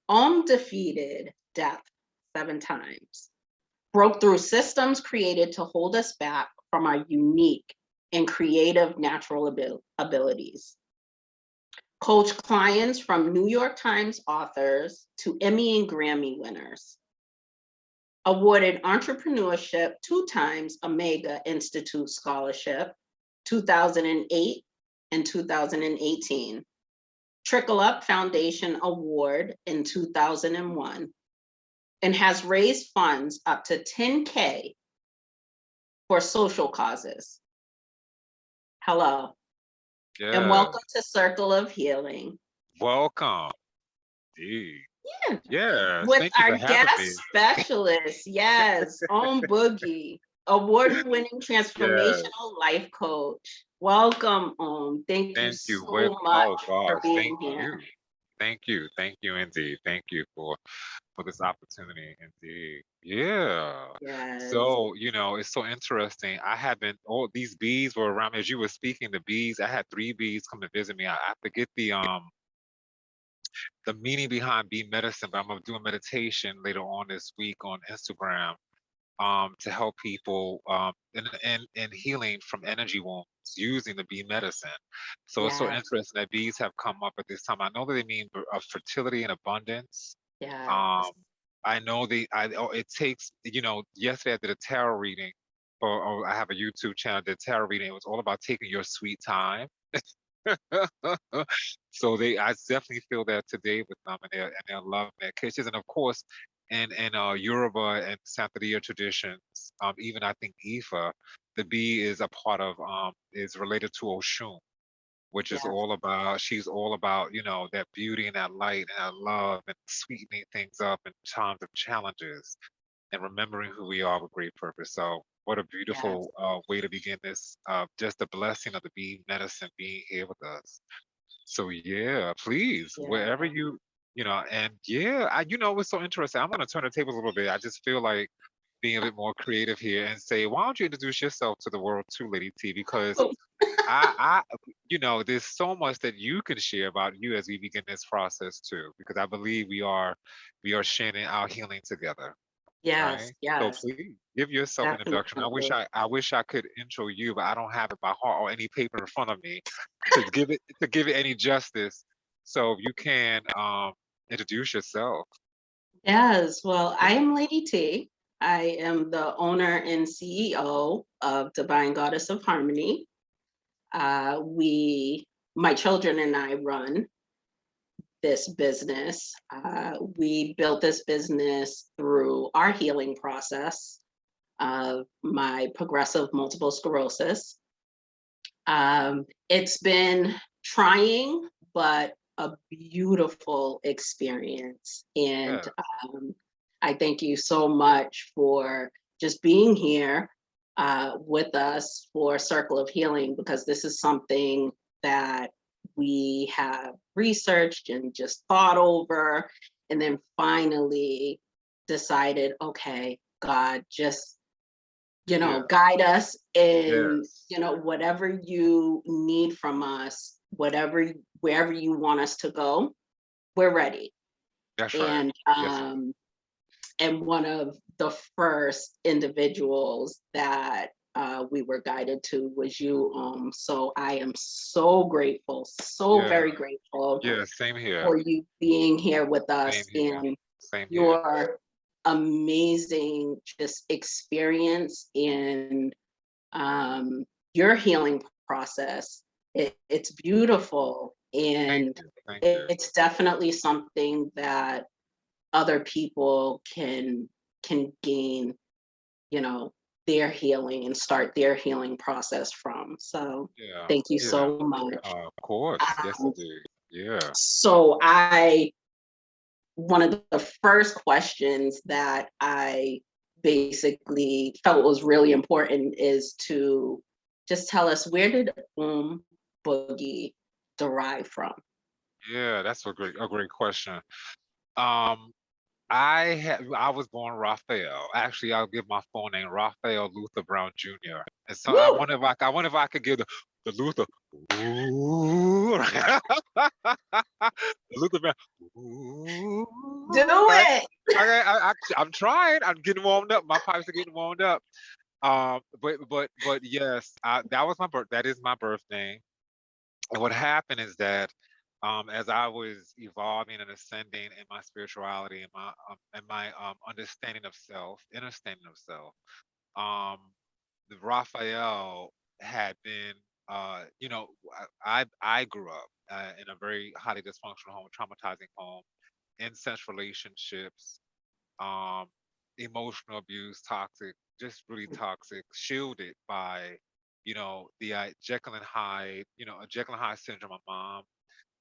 Om defeated death 7 times, broke through systems created to hold us back from our unique and creative natural abilities. Coach clients from New York Times authors to Emmy and Grammy winners. Awarded entrepreneurship 2 times Omega Institute Scholarship, 2008 and 2018. Trickle Up Foundation Award in 2001, and has raised funds up to $10K for social causes. Hello, and Yeah. welcome to Circle of Healing. Welcome. Indeed. Yeah, Yeah. with Thank you for our having guest me. specialist, yes, Om Boogie, award-winning Yeah. transformational life coach. Welcome, Om. Thank you Thank you. so much Oh for gosh. Thank being here. you. Thank you. Thank you indeed. Thank you for this opportunity indeed. Yeah. Yes. So, it's so interesting. I haven't all these bees were around me as you were speaking, the bees. I had 3 bees come to visit me. I forget the meaning behind bee medicine, but I'm gonna do a meditation later on this week on Instagram to help people in healing from energy wounds using the bee medicine. So it's so Yes. interesting that bees have come up at this time. I know that they mean fertility and abundance. Yes. Um, I know it takes, yesterday I did a tarot reading, or I have a YouTube channel, I did tarot reading. It was all about taking your sweet time. So I definitely feel that today with them and their love and their kisses. And of course, in Yoruba and Santeria traditions, even I think Ifa, the bee is a part of is related to Oshun, which is Yes. she's all about, that beauty and that light and that love and sweetening things up in times of challenges and remembering who we are with great purpose. So what a Yes. beautiful way to begin this, just the blessing of the bee medicine being here with us. So yeah, please, wherever Yeah. and yeah, it's so interesting. I'm gonna turn the tables a little bit. I just feel like being a bit more creative here and say, why don't you introduce yourself to the world too, Lady T? Because Oh, there's so much that you can share about you as we begin this process too, because I believe we are sharing our healing together, yes. right? So Yes. please give yourself an introduction. Definitely. I wish I could intro you, but I don't have it by heart or any paper in front of me to give it any justice. So if you can introduce yourself. Yes. Well, I am Lady T. I am the owner and CEO of Divine Goddess of Harmony. My children and I run this business. We built this business through our healing process of my progressive multiple sclerosis. It's been trying, but a beautiful experience. And Yeah, I thank you so much for just being here with us for Circle of Healing, because this is something that we have researched and just thought over, and then finally decided, okay, God, just yeah, guide us in, yes, whatever you need from us, wherever you want us to go, we're ready. that's right. And Yes, indeed. and one of the first individuals that we were guided to was you. So I am so grateful, so Yeah, very grateful yeah, same here. for you being here with Same us, here. and Same here. your amazing just experience in your healing process. It's beautiful, Thank and you. Thank you. it's definitely something that other people can gain, you know, their healing and start their healing process from. So Yeah, thank you yeah. so much. Of course. Yes, Um, indeed. Yeah. so one of the first questions that I basically felt was really important is to just tell us, where did Boogie derive from? Yeah, that's a great question. Um, I was born Raphael. Actually, I'll give my full name, Raphael Luther Brown Jr. And so Woo! I wonder if I could give the Luther, ooh, the Luther Brown, ooh. Do Okay. it. Okay. I'm trying. I'm getting warmed up. My pipes are getting warmed up. But yes, that was my birth. That is my birth name. And what happened is that, as I was evolving and ascending in my spirituality and my understanding of self, understanding of self, um, the Raphael had been, I grew up in a very highly dysfunctional home, traumatizing home, incest relationships, um, emotional abuse, toxic, just really toxic, shielded by, the Jekyll and Hyde, a Jekyll and Hyde syndrome. My mom,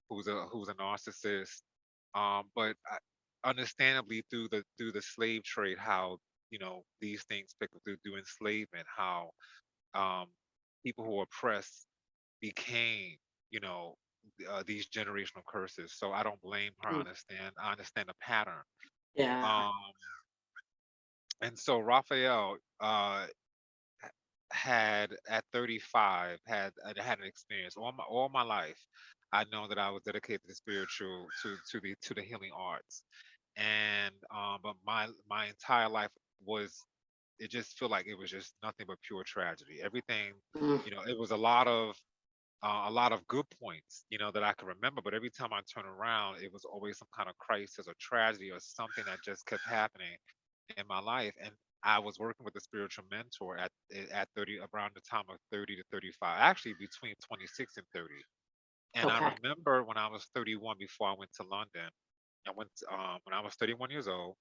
who's a narcissist, but understandably through the slave trade, how these things pick up through enslavement, how um, people who are oppressed became, you know, these generational curses. So I don't blame her. I Mm, understand. I understand the pattern. yeah. Um, and so Raphael had at 35 had an experience all my life. I know that I was dedicated to the spiritual to the healing arts, and but my entire life was, it just felt like it was just nothing but pure tragedy. Everything, Mm, it was a lot of good points, that I can remember. But every time I turn around, it was always some kind of crisis or tragedy or something that just kept happening in my life. And I was working with a spiritual mentor at 30, around the time of 30 to 35, actually between 26 and 30. And I okay. remember when I was 31, before I went to London, when I was 31 years old.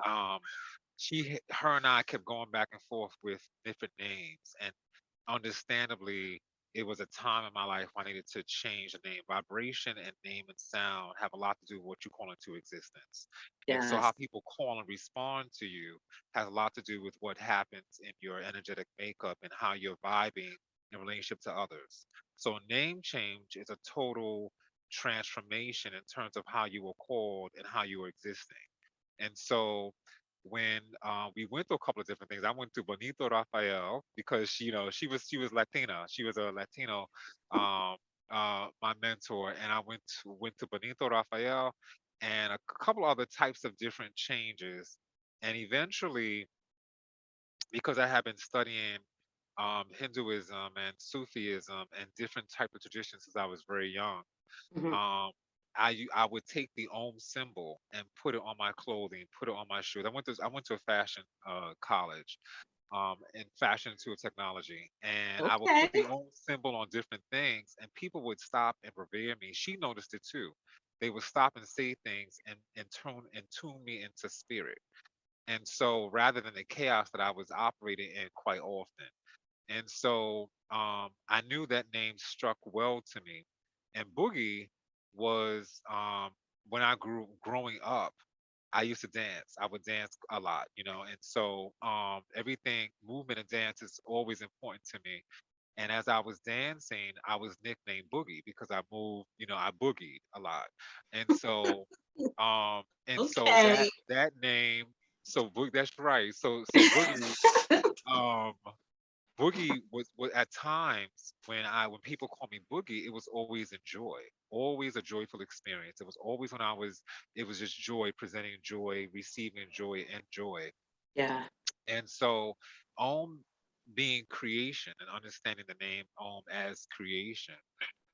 Um, her and I kept going back and forth with different names, and understandably, it was a time in my life when I needed to change the name. Vibration and name and sound have a lot to do with what you call into existence. And so Yes. how people call and respond to you has a lot to do with what happens in your energetic makeup and how you're vibing in relationship to others. So name change is a total transformation in terms of how you were called and how you were existing. And so when we went through a couple of different things, I went to Bonito Rafael because she was Latina. She was a Latino, um, my mentor, and I went to Bonito Rafael and a couple other types of different changes. And eventually, because I had been studying Hinduism and Sufism and different type of traditions since I was very young, Mhm. I would take the Om symbol and put it on my clothing, put it on my shoes. I went to a fashion college, in fashion to technology, and I would Okay. put the Om symbol on different things, and people would stop and revere me. She noticed it too. They would stop and say things and tune me into spirit. And so rather than the chaos that I was operating in quite often. And so I knew that name struck well to me. And Boogie was, when I growing up, I used to dance. I would dance a lot, and so everything, movement and dance is always important to me. And as I was dancing, I was nicknamed Boogie because I moved, I boogied a lot. And so Okay. that name, so that's right. So um Boogie was at times when people call me Boogie, it was always in joy, always a joyful experience. It was always it was just joy, presenting joy, receiving joy, and joy. Yeah. And so, Om being creation and understanding the name Om as creation,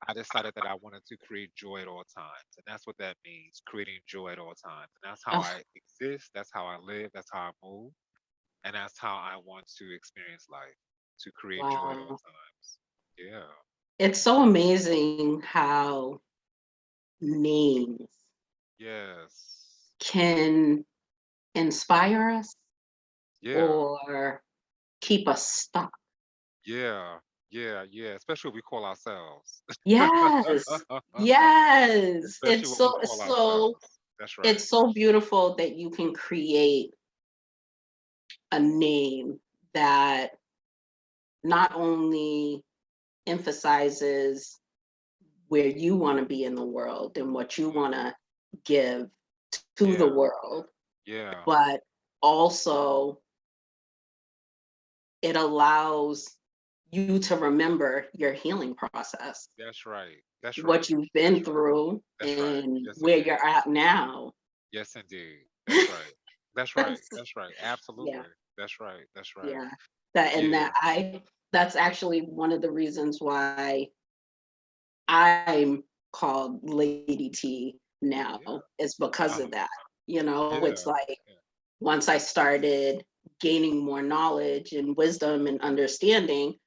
I decided that I wanted to create joy at all times. And that's what that means, creating joy at all times. And that's how Oh, I exist, that's how I live, that's how I move, and that's how I want to experience life, to create joy at all wow. times. Yeah. It's so amazing how names Yes. can inspire us Yeah. or keep us stuck. Yeah. Yeah. Yeah. Especially what we call ourselves. Yes. Yes. Especially what we call ourselves. That's right. It's so beautiful that you can create a name that not only emphasizes where you want to be in the world and what you want Mhm. to give to the Yeah. world, Yeah. but also it allows you to remember your healing process, That's right. That's what right. you've been That's right. through That's right. and Yes, it where you're is. at now. Yes, indeed. That's right. That's right. That's- That's right. yeah, Absolutely. That's right. That's right. yeah. That and Yeah. that I that's actually one of the reasons why I'm called Lady T now Yeah. is because Uh-huh. of that. You know, it's Yeah. like Yeah. once I started gaining more knowledge and wisdom and understanding,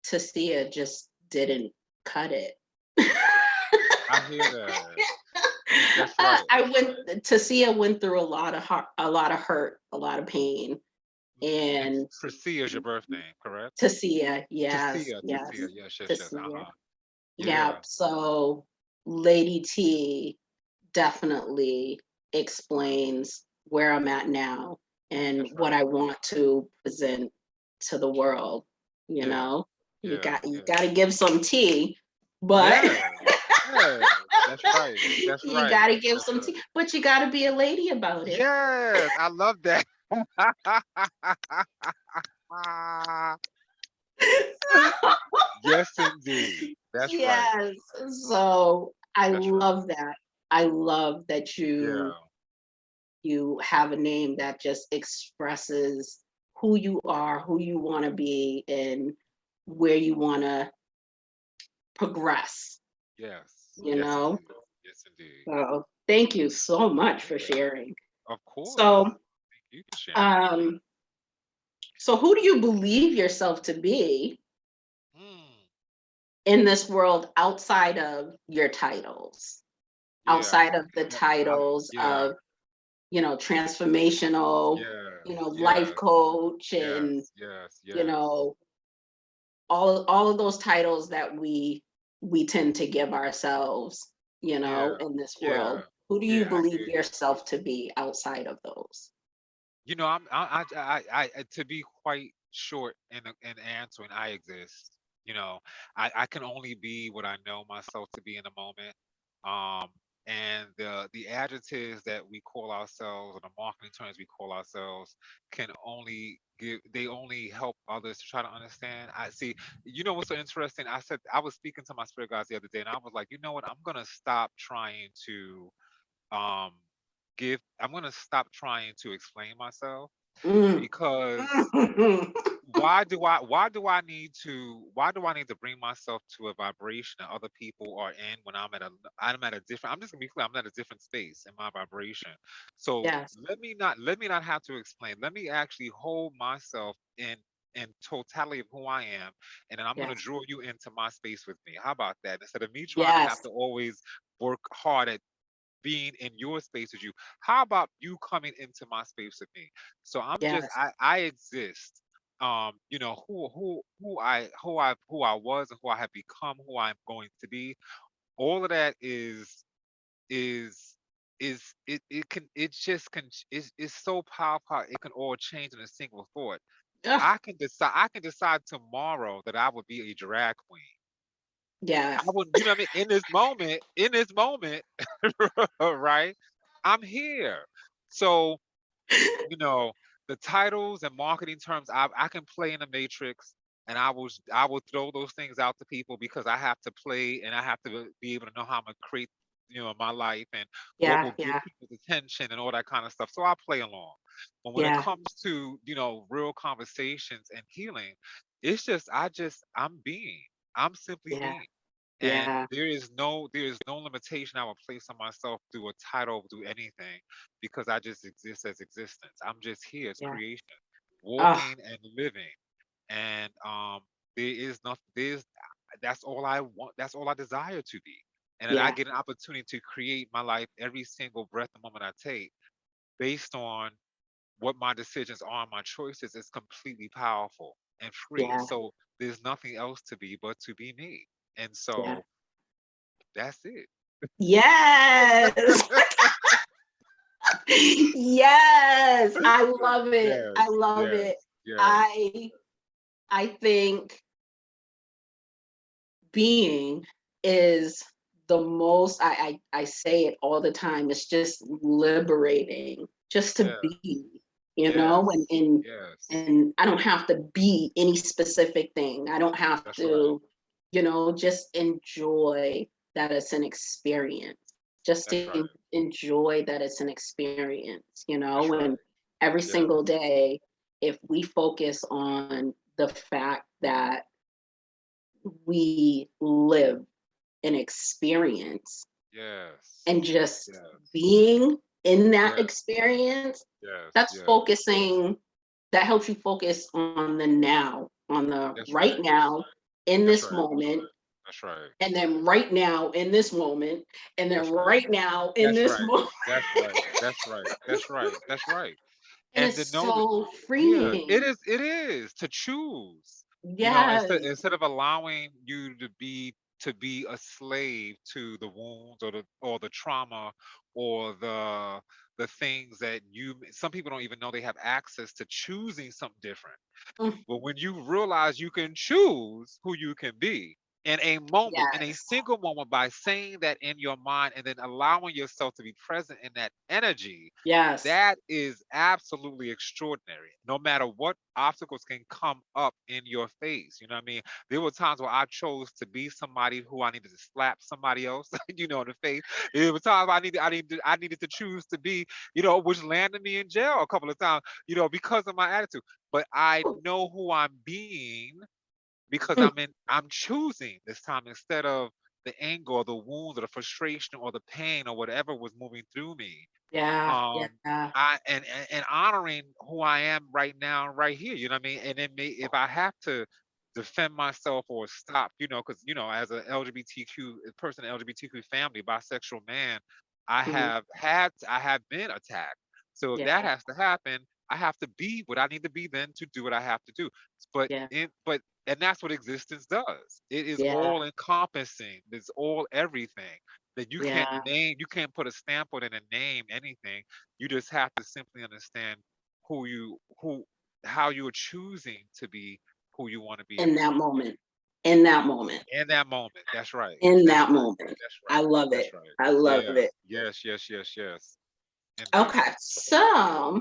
Tasia just didn't cut it. I hear that. That's right. I went Tasia went through a lot of hurt, a lot of pain, And and Tracia is your birth name, correct? Tasia, yes, Tacia, Tacia. yes, Yes, yes, yes. Tasia. Uh-huh. Yeah, Yeah. so Lady T definitely explains where I'm at now and That's what right. I want to present to the world. You Yeah. know, Yeah. you Yeah. got to give some tea, but Yeah. Yeah. That's right. That's you right. got to give That's some right. tea, but you got to be a lady about it. Yes, I love that. Yes, indeed. That's right. Yes. So I That's right. love that. I love that Yeah. you have a name that just expresses who you are, who you want to be, and where you want to progress, Yes. you Yes, know? indeed. Yes, indeed. So thank you so much for Yeah. sharing. Of course. So, Thank you for sharing. um, so who do you believe yourself to be Mm. in this world outside of your titles? Yeah. Outside of the That, I, titles yeah. of, transformational, Yes. life Yes. coach and, Yes. Yes. you Yes. know, all of those titles that we tend to give ourselves, Yeah. in this Yeah. world. Who do you Yeah. I believe hear you. yourself to be outside of those? To be quite short in answering, I exist. You know, I can only be what I know myself to be in the moment. Um, and the adjectives that we call ourselves, or the marketing terms we call ourselves, they only help others to try to understand. I see. You know what's so interesting? I was speaking to my spirit guides the other day, and I was like, you know what? I'm gonna stop trying to um I'm going to stop trying to explain myself, Mm. because why do I need to bring myself to a vibration that other people are in when I'm at a different, I'm just gonna be clear, I'm at a different space in my vibration. So Yes, let me not have to explain. Let me actually hold myself in totality of who I am, and then I'm going to yes, draw you into my space with me. How about that? Instead of me trying to have yes, to always work hard at being in your space with you. How about you coming into my space with me? So yes. I exist. Who I was and who I have become, who I'm going to be. All of that is it can it just can it's so powerful. It can all change in a single thought. Ugh, I can decide tomorrow that I would be a drag queen. I yes. wouldn't, you know what I mean? In this moment, right? I'm here. So, you know, the titles and marketing terms, I can play in the matrix, and I will throw those things out to people because I have to play and I have to be able to know how I'm gonna create, my life and what Yeah, will get yeah, people's attention and all that kind of stuff. So I play along. But when it yeah, comes to, real conversations and healing, I'm being. I'm simply yeah, being. And yeah, there is no limitation I would place on myself through a title, through anything, because I just exist as existence. I'm just here as yeah. creation, Oh, walking and living. And there is nothing. That's all I want. That's all I desire to be. And then I yeah, get an opportunity to create my life every single breath and moment I take, based on what my decisions are, my choices, is completely powerful and free. yeah, So there's nothing else to be but to be me. And yeah. so that's it. Yes. Yes, I love it. I Yes, love yes, it. yes, I I think being is the most I say it all the time. It's just liberating just to yeah, be, and yes, and yes. and I don't have to be any specific thing. I don't have That's right. to, just enjoy that it's an experience. just That's to right. enjoy that it's an experience, you That's know, and right. every Yeah. single day, if we focus on the fact that we live an experience Yes. and just Yes. being in that Yes. experience, Yes. that's Yes. focusing, that helps you focus on the now, on the That's right right. now, in That's this right. moment, That's right. and then right now in this moment, and then That's right. right now in That's this right. moment. That's right. That's right. That's right. That's right. And And to it's know that, so yeah, freeing. it is to choose. You know, Yes. instead of allowing you to be a slave to the wounds or the trauma or the things that some people don't even know they have access to choosing something different. Mm, But when you realize you can choose who you can be in a moment, in a yes. single moment, by saying that in your mind and then allowing yourself to be present in that energy, Yes. that is absolutely extraordinary. No matter what obstacles can come up in your face. You know what I mean? There were times where I chose to be somebody who I needed to slap somebody else, in the face. There were times I needed to choose to be, which landed me in jail a couple of times, because of my attitude. But I know who I'm being because Mm, I'm choosing this time instead of the anger or the wounds or the frustration or the pain or whatever was moving through me. yeah. um Yeah. I and honoring who I am right now, right here, you know what I mean? And then if I have to defend myself or stop, because as a LGBTQ person, LGBTQ family, bisexual man, Mhm. I have been attacked. So if that Yeah. has to happen, I have to be what I need to be then to do what I have to do. Yeah. And that's what existence does. It is Yeah. all encompassing. It's all everything that Yeah. you can't put a stamp on it and name anything. You just have to simply understand who how you're choosing to be who you want to be In every that day. moment. In that moment. In that moment. That's right. In That's that right. moment. That's I right. love That's it. right. I love Yeah. it. Yes, yes, yes, yes. Indeed. Okay. So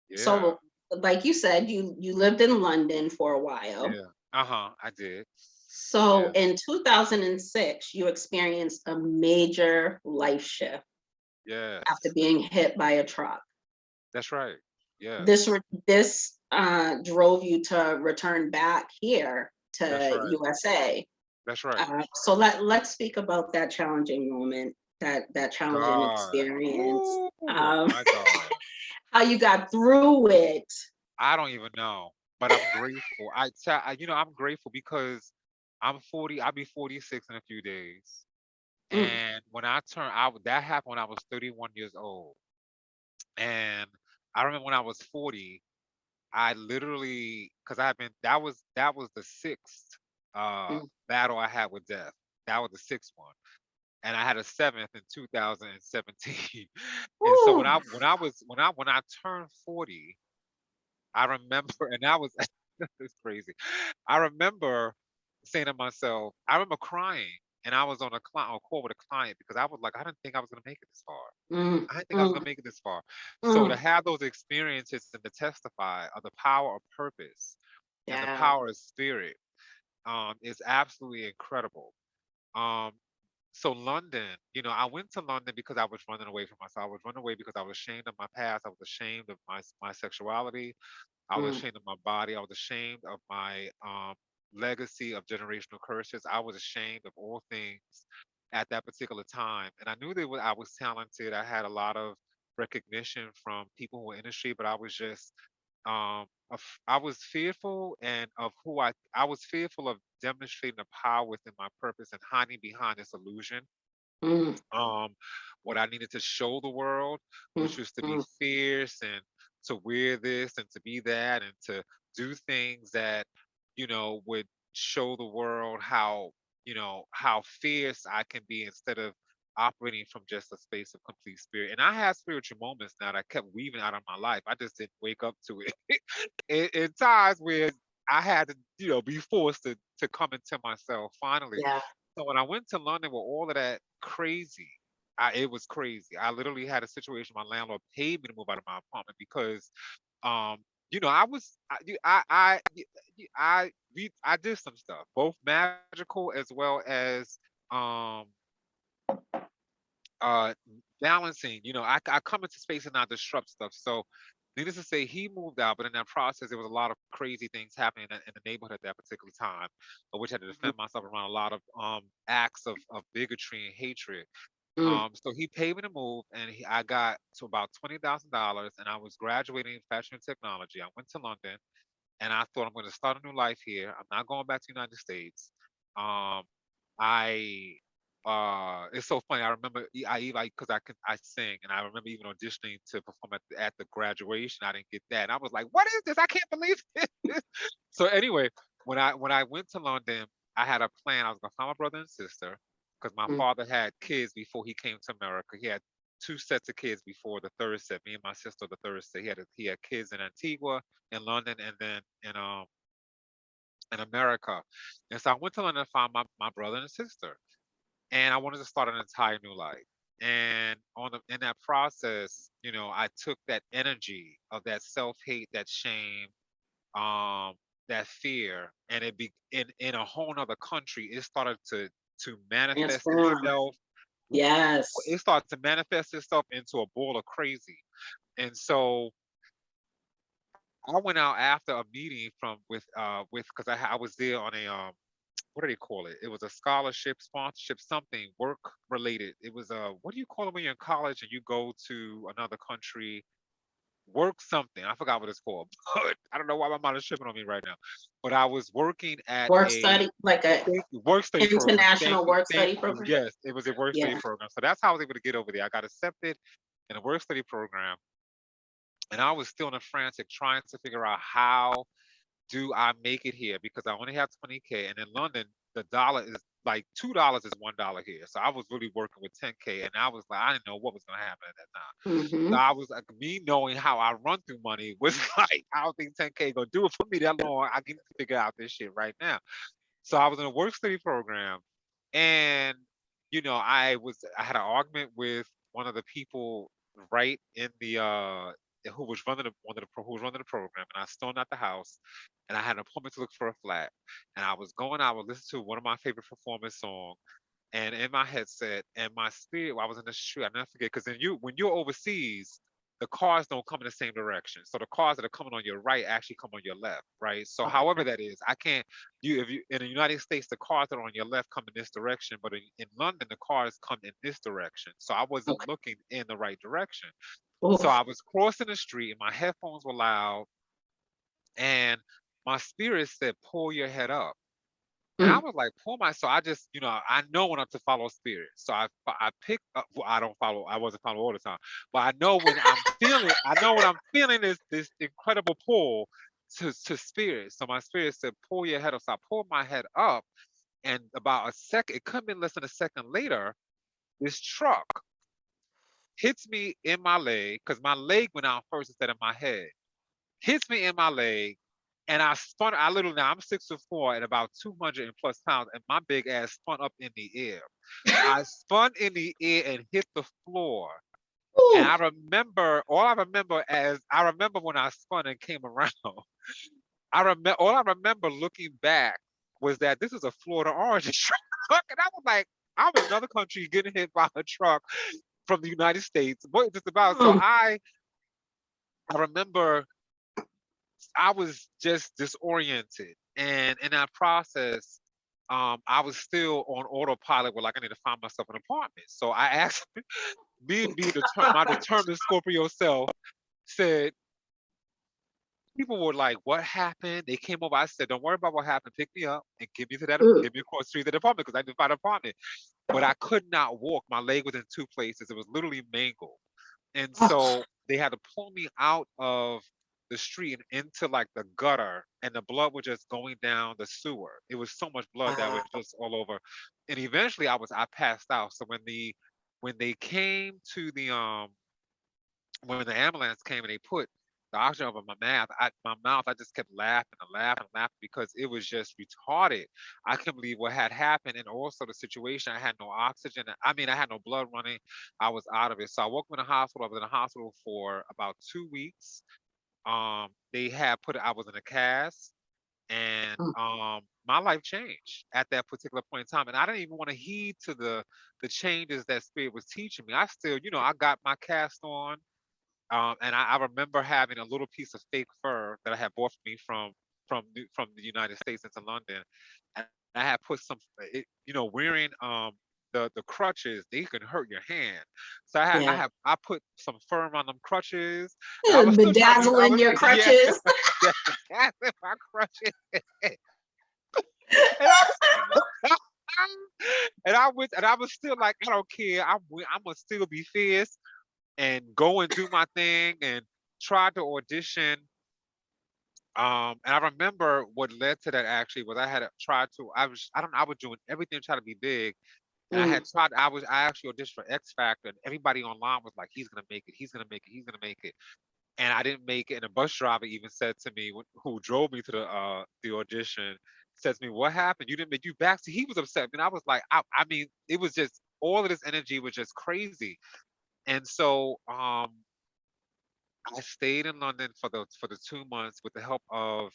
Yeah. like you said, you lived in London for a while. Yeah. Uh-huh. I did. So Yeah. in 2006, you experienced a major life shift after Yes. being hit by a truck. That's right. This Yes. re- this drove you to return back here That's to right. USA. That's right. So let's speak about that challenging moment, that challenging God. experience, Ooh, my God. how you got through it. I don't even know, but I'm grateful. I'm grateful because I'm 40. I'll be 46 in a few days. Mm, And when that happened when I was 31 years old. And I remember when I was 40, I literally, because that was the sixth mm. battle I had with death. That was the sixth one. And I had a seventh in 2017. And so Woo. when I turned 40, I remember, and that was it's crazy. I remember saying to myself, I remember crying, and I was on a call with a client because I was like, I didn't think I was gonna make it this far. Mm, I didn't think I was mm, gonna make it this far. So to mm. have those experiences and to testify of the power of purpose and the Yeah. power of spirit, is absolutely incredible. Um, so London, I went to London because I was running away from myself. I was running away because I was ashamed of my past. I was ashamed of my sexuality. I was Mm, ashamed of my body. I was ashamed of my legacy of generational curses. I was ashamed of all things at that particular time. And I knew I was talented. I had a lot of recognition from people who were in the industry, but I was just I was fearful and of who I was fearful of demonstrating the power within my purpose and hiding behind this illusion, mm, um, what I needed to show the world, which mm, was to be mm, fierce and to wear this and to be that and to do things that, would show the world how fierce I can be instead of operating from just a space of complete spirit. And I had spiritual moments now that I kept weaving out of my life. I just didn't wake up to it. In times where I had to, be forced to come into myself finally. yeah. So when I went to London with all of that crazy, it was crazy. I literally had a situation. My landlord paid me to move out of my apartment because, um, I was, I did some stuff, both magical as well as, um, uh balancing, I come into space and I disrupt stuff. So needless to say, he moved out, but in that process there was a lot of crazy things happening in the neighborhood at that particular time, of which I had to Mhm. defend myself around a lot of acts of bigotry and hatred. Mm. So he paid me to move, and I got to about $20,000, and I was graduating in fashion and technology. I went to London, and I thought I'm going to start a new life here. I'm not going back to the United States. Um, I it's so funny. I remember I like because I sing, and I remember even auditioning to perform at the graduation. I didn't get that, and I was like, "What is this? I can't believe this." So anyway, when I went to London, I had a plan. I was gonna find my brother and sister because my Mm. father had kids before he came to America. He had two sets of kids before the third set. Me and my sister, the third set. He had kids in Antigua, in London, and then in America. And so I went to London to find my brother and sister, and I wanted to start an entire new life. And in that process, I took that energy of that self hate, that shame, um, that fear, and it be in a whole nother country. It started to manifest Transform. itself. Yes. It started to manifest itself into a ball of crazy. And so I went out after a meeting with because I was there on a what do they call it? It was a scholarship, sponsorship, something work related. It was a what do you call it when you're in college and you go to another country? Work something. I forgot what it's called. But I don't know why my mind is tripping on me right now. But I was working at Work a study, like a thank you, work study program. Thank international you. work Thank study you. program. Yes, it was a work study Yeah. program. So that's how I was able to get over there. I got accepted in a work study program, and I was still in a frantic trying to figure out how do I make it here because I only have 20K, and in London the dollar is like $2 is $1 here. So I was really working with 10K, and I was like, I didn't know what was gonna happen at that time. So Mhm. I was like, me knowing how I run through money was like, I don't think 10K gonna do it for me that long. I need to figure out this shit right now. So I was in a work study program, and I had an argument with one of the people right in the who was running the one of the who was running the program, and I stormed out the house, and I had an appointment to look for a flat, and I would listen to one of my favorite performance songs, and in my headset, and my spirit, while I was in the street, I never forget, because when you're overseas, the cars don't come in the same direction. So the cars that are coming on your right actually come on your left, right? So Okay. however that is, I can't if you in the United States, the cars that are on your left come in this direction, but in London, the cars come in this direction. So I wasn't Okay. looking in the right direction. So Oof. I was crossing the street and my headphones were loud, and my spirit said, pull your head up. And I Mm. was like, pull my, so I just, I know when I'm to follow spirit. So I pick up, well, I wasn't following all the time, but I know when I'm feeling this incredible pull to spirit. So my spirit said, pull your head up. So I pulled my head up, and about a second, it couldn't have been less than a second later, this truck hits me in my leg, because my leg went out first instead of my head, hits me in my leg, and I spun. I literally now I'm 6'4" and about 200 and plus pounds, and my big ass spun up in the air. I spun in the air and hit the floor. And Ooh. I remember when I spun and came around. All I remember looking back was that this is a Florida orange truck, and I was like, I'm in another country getting hit by a truck from the United States. What is this about? So Mm. I remember I was just disoriented, and in that process, I was still on autopilot. Where like I need to find myself an apartment. So I asked me being my determined Scorpio self said. People were like, "What happened?" They came over. I said, "Don't worry about what happened. Pick me up and Mm. get me across the street to the apartment because I didn't find an apartment." But I could not walk. My leg was in two places. It was literally mangled. And Oh. so they had to pull me out of the street and into like the gutter, and the blood was just going down the sewer. It was so much blood that was Wow. just all over. And eventually I passed out. So when they came to the when the ambulance came and they put the oxygen over my mouth, I just kept laughing and laughing and laughing because it was just retarded. I couldn't believe what had happened, and also the situation. I had no oxygen. I mean, I had no blood running. I was out of it. So I woke up in the hospital. I was in the hospital for about 2 weeks. They had put I was in a cast, and Mm. my life changed at that particular point in time, and I didn't even want to heed to the changes that spirit was teaching me. I still, I got my cast on, and I remember having a little piece of fake fur that I had bought for me from the United States into London, and I had put wearing the crutches, they can hurt your hand. So Yeah. I put some firm on them crutches, and I was still trying to be I Bedazzling was your yeah, crutches. that's my crutches. And I and I was still like, I don't care. I'm gonna still be fierce and go and do my thing and try to audition. And I remember what led to that actually was I had tried to. I don't know, I was doing everything to try to be big, and I Mm, had tried. I actually auditioned for X Factor, and everybody online was like, "He's gonna make it. He's gonna make it. He's gonna make it." And I didn't make it. And a bus driver even said to me, who drove me to the audition, says to me, "What happened? You didn't make you back." So he was upset, and I was like, I mean, it was just all of this energy was just crazy. And so I stayed in London for the 2 months with the help of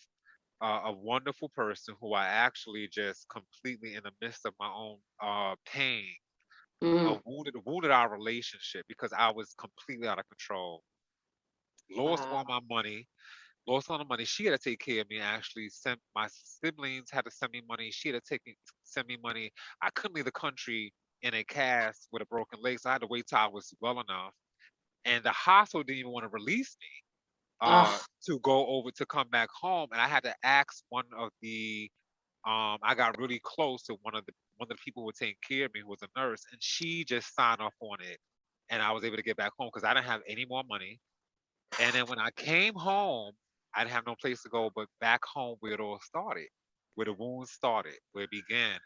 a wonderful person who I actually just completely in the midst of my own pain mm, wounded our relationship because I was completely out of control. Lost all wow. my money, lost all the money. She had to take care of me. Actually, sent my siblings had to send me money. She had to send me money. I couldn't leave the country in a cast with a broken leg, so I had to wait till I was well enough. And the hospital didn't even want to release me Oh, to go over to come back home, and I had to ask I got really close to one of the people who were taking care of me, who was a nurse, and she just signed off on it, and I was able to get back home because I didn't have any more money. And then when I came home, I didn't have no place to go but back home where it all started, where the wounds started, where it began.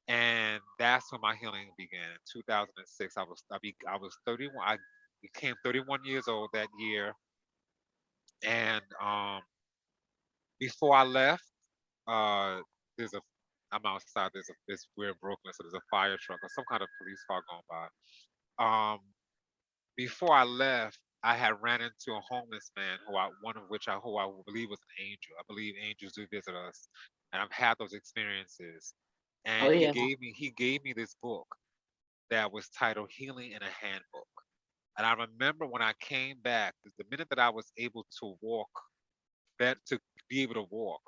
And that's when my healing began. In 2006, I was 31. I became 31 years old that year, and before I left, uh, there's a I'm outside. We're in Brooklyn, so there's a fire truck or some kind of police car going by. Before I left, I had ran into a homeless man who I believe was an angel. I believe angels do visit us, and I've had those experiences. oh And he yeah. gave me this book that was titled "Healing in a Handbook." And I remember when I came back, the minute that I was able to walk, that to be able to walk,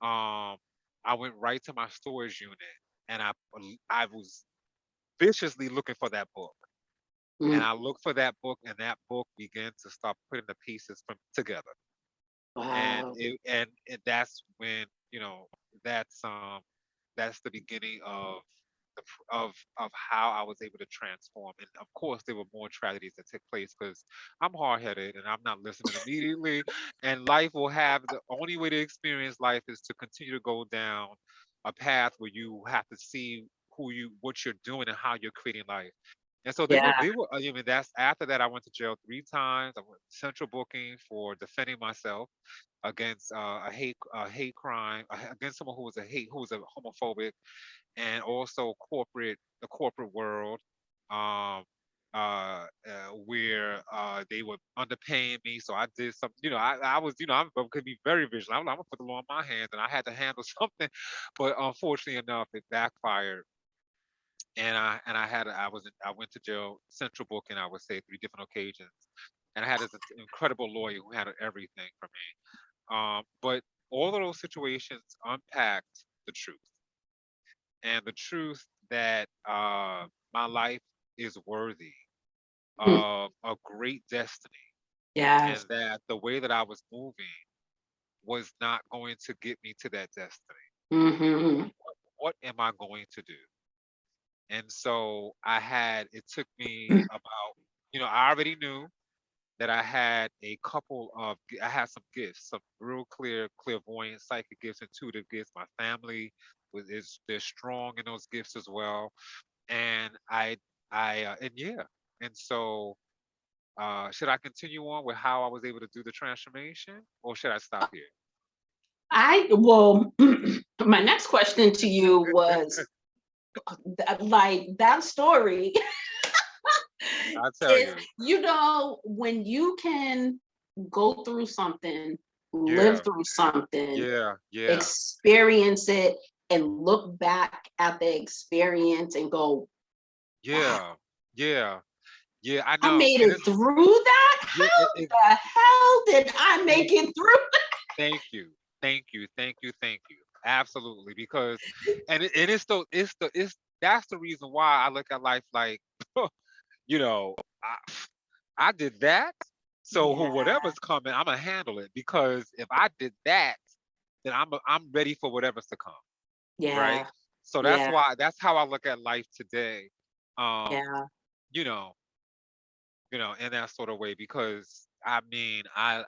um, I went right to my storage unit, and I was viciously looking for that book. And Mm, I looked for that book, and that book began to start putting the pieces from together. And wow. that's when that's that's the beginning of how I was able to transform. And of course, there were more tragedies that took place because I'm hard headed and I'm not listening immediately. And life will have the only way to experience life is to continue to go down a path where you have to see what you're doing and how you're creating life. And so Yeah. I mean, that's after that, I went to jail 3 times. I went central booking for defending myself against a hate crime against someone who was a homophobic, and also the corporate world, um, where they were underpaying me. So I did some, I was, I could be very vigilant. I'm gonna put the law in my hands, and I had to handle something, but unfortunately enough, it backfired. And I went to jail, central booking, I would say 3 different occasions, and I had this incredible lawyer who handled everything for me. But all of those situations unpacked the truth, and the truth that my life is worthy Mm, of a great destiny, and yes. that the way that I was moving was not going to get me to that destiny. Mm-hmm. What am I going to do? And so it took me about, I already knew that I had some gifts, some real clear, clairvoyant, psychic gifts, intuitive gifts. My family they're strong in those gifts as well. And and yeah. And so, should I continue on with how I was able to do the transformation, or should I stop here? Well, my next question to you was like that story I'll tell is, you. when you can go through something live Yeah. through something, Yeah. Yeah. experience it, and look back at the experience and go, wow, Yeah. Yeah. Yeah. I I know. made And it it's through that? yeah, How the hell did I make thank it through? thank you. Thank you. Thank you. Thank you. Absolutely. Because and it's that's the reason why I look at life like, you know, I did that. So Yeah, whatever's coming, I'm gonna handle it because if I did that, then I'm ready for whatever's to come, right? yeah, So yeah, that's how I look at life today. Um, yeah, you know, in that sort of way because I mean, I've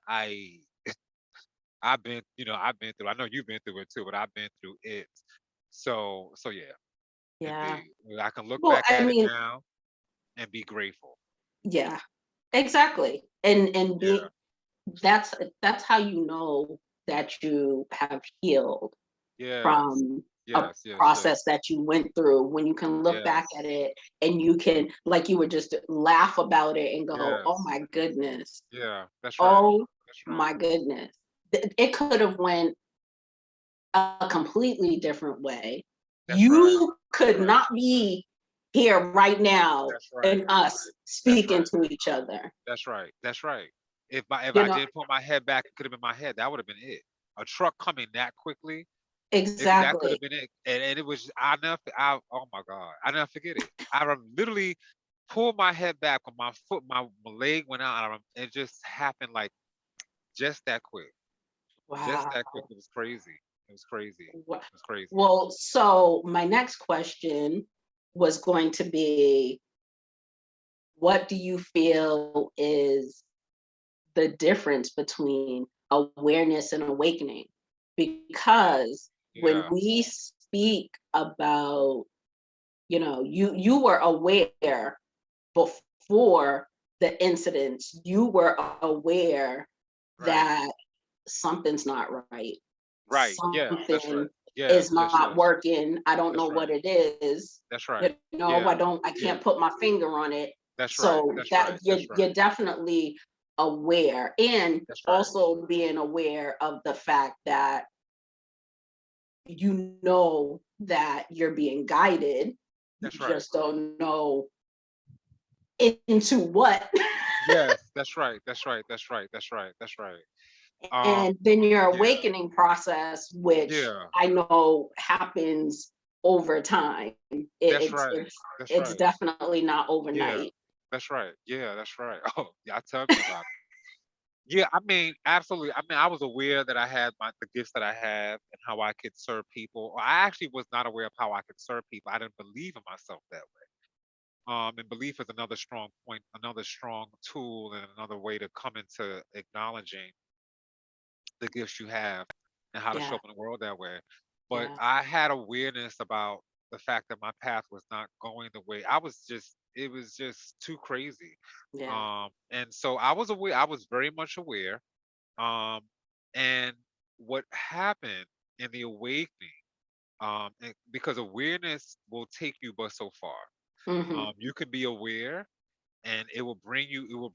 been through. I know you've been through it too, but I've been through it. So yeah, yeah. indeed. I can look Well, back I at it mean, now and be grateful. yeah, exactly. And Yeah. being that's how you know that you have healed Yes. from a Yes. Yes. process Yes. that you went through, when you can look back Yes. at it and you can, like you were just laugh about it and go, oh Yes. my goodness, Yeah. That's right. oh That's right. my goodness. It could have went a completely different way. That's right. You That's could right. not be here right now That's right. and us That's speaking right. to each other. That's right. That's right. If You I know, didn't put my head back, it could have been my head. That would have been it. A truck coming that quickly, that could exactly. have been it. And it was oh my God, I never forget it. Literally pulled my head back when my leg went out. It just happened like just that quick. Just Wow. that quick. It was crazy. It was crazy. Wa- It was crazy. Well, so my next question was going to be, what do you feel is the difference between awareness and awakening? Because when Yeah. we speak about, you were aware before the incidents, you were aware Right. that something's not right. Right. Yes, that's right. Something Yes, is yes, not yes. working. I don't know That's what right. it is. That's right. I Yeah. don't, I Yeah. can't put my finger on it. That's right. So That's that right. That's right. you're definitely aware, and That's right. also being aware of the fact that you know that you're being guided. You That's right. just don't know into what. Yes, that's right. That's right. That's right. That's right. That's right. Um, And then your yeah. awakening process, which Yeah. I know happens over time. That's It's right. it's That's it's right. definitely not Yeah. overnight. That's right. Yeah, that's right. Oh, yeah, tell me about it. Yeah, I mean, absolutely. I mean, I was aware that I had the gifts that I have and how I could serve people. I actually was not aware of how I could serve people. I didn't believe in myself that way. And belief is another strong point, another strong tool, and another way to come into acknowledging the gifts you have and how to show Yeah, up in the world that way. But yeah, I had awareness about the fact that my path was not going the way it was just too crazy. yeah, And so I was aware, I was very much aware. Um, and what happened in the awakening, because awareness will take you but so far. hmm, You can be aware and it will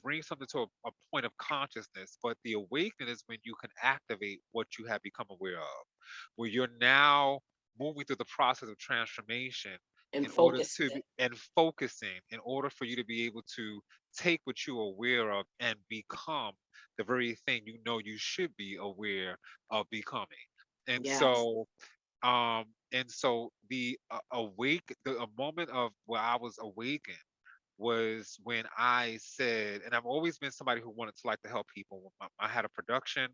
bring something to a point of consciousness, but the awakening is when you can activate what you have become aware of, where you're now moving through the process of transformation and in order focus to it. be and focusing in order for you to be able to take what you're aware of and become the very thing you know you should be aware of becoming. And Yes, so the a moment of where I was awakened was when I said, and I've always been somebody who wanted to like to help people. I had a production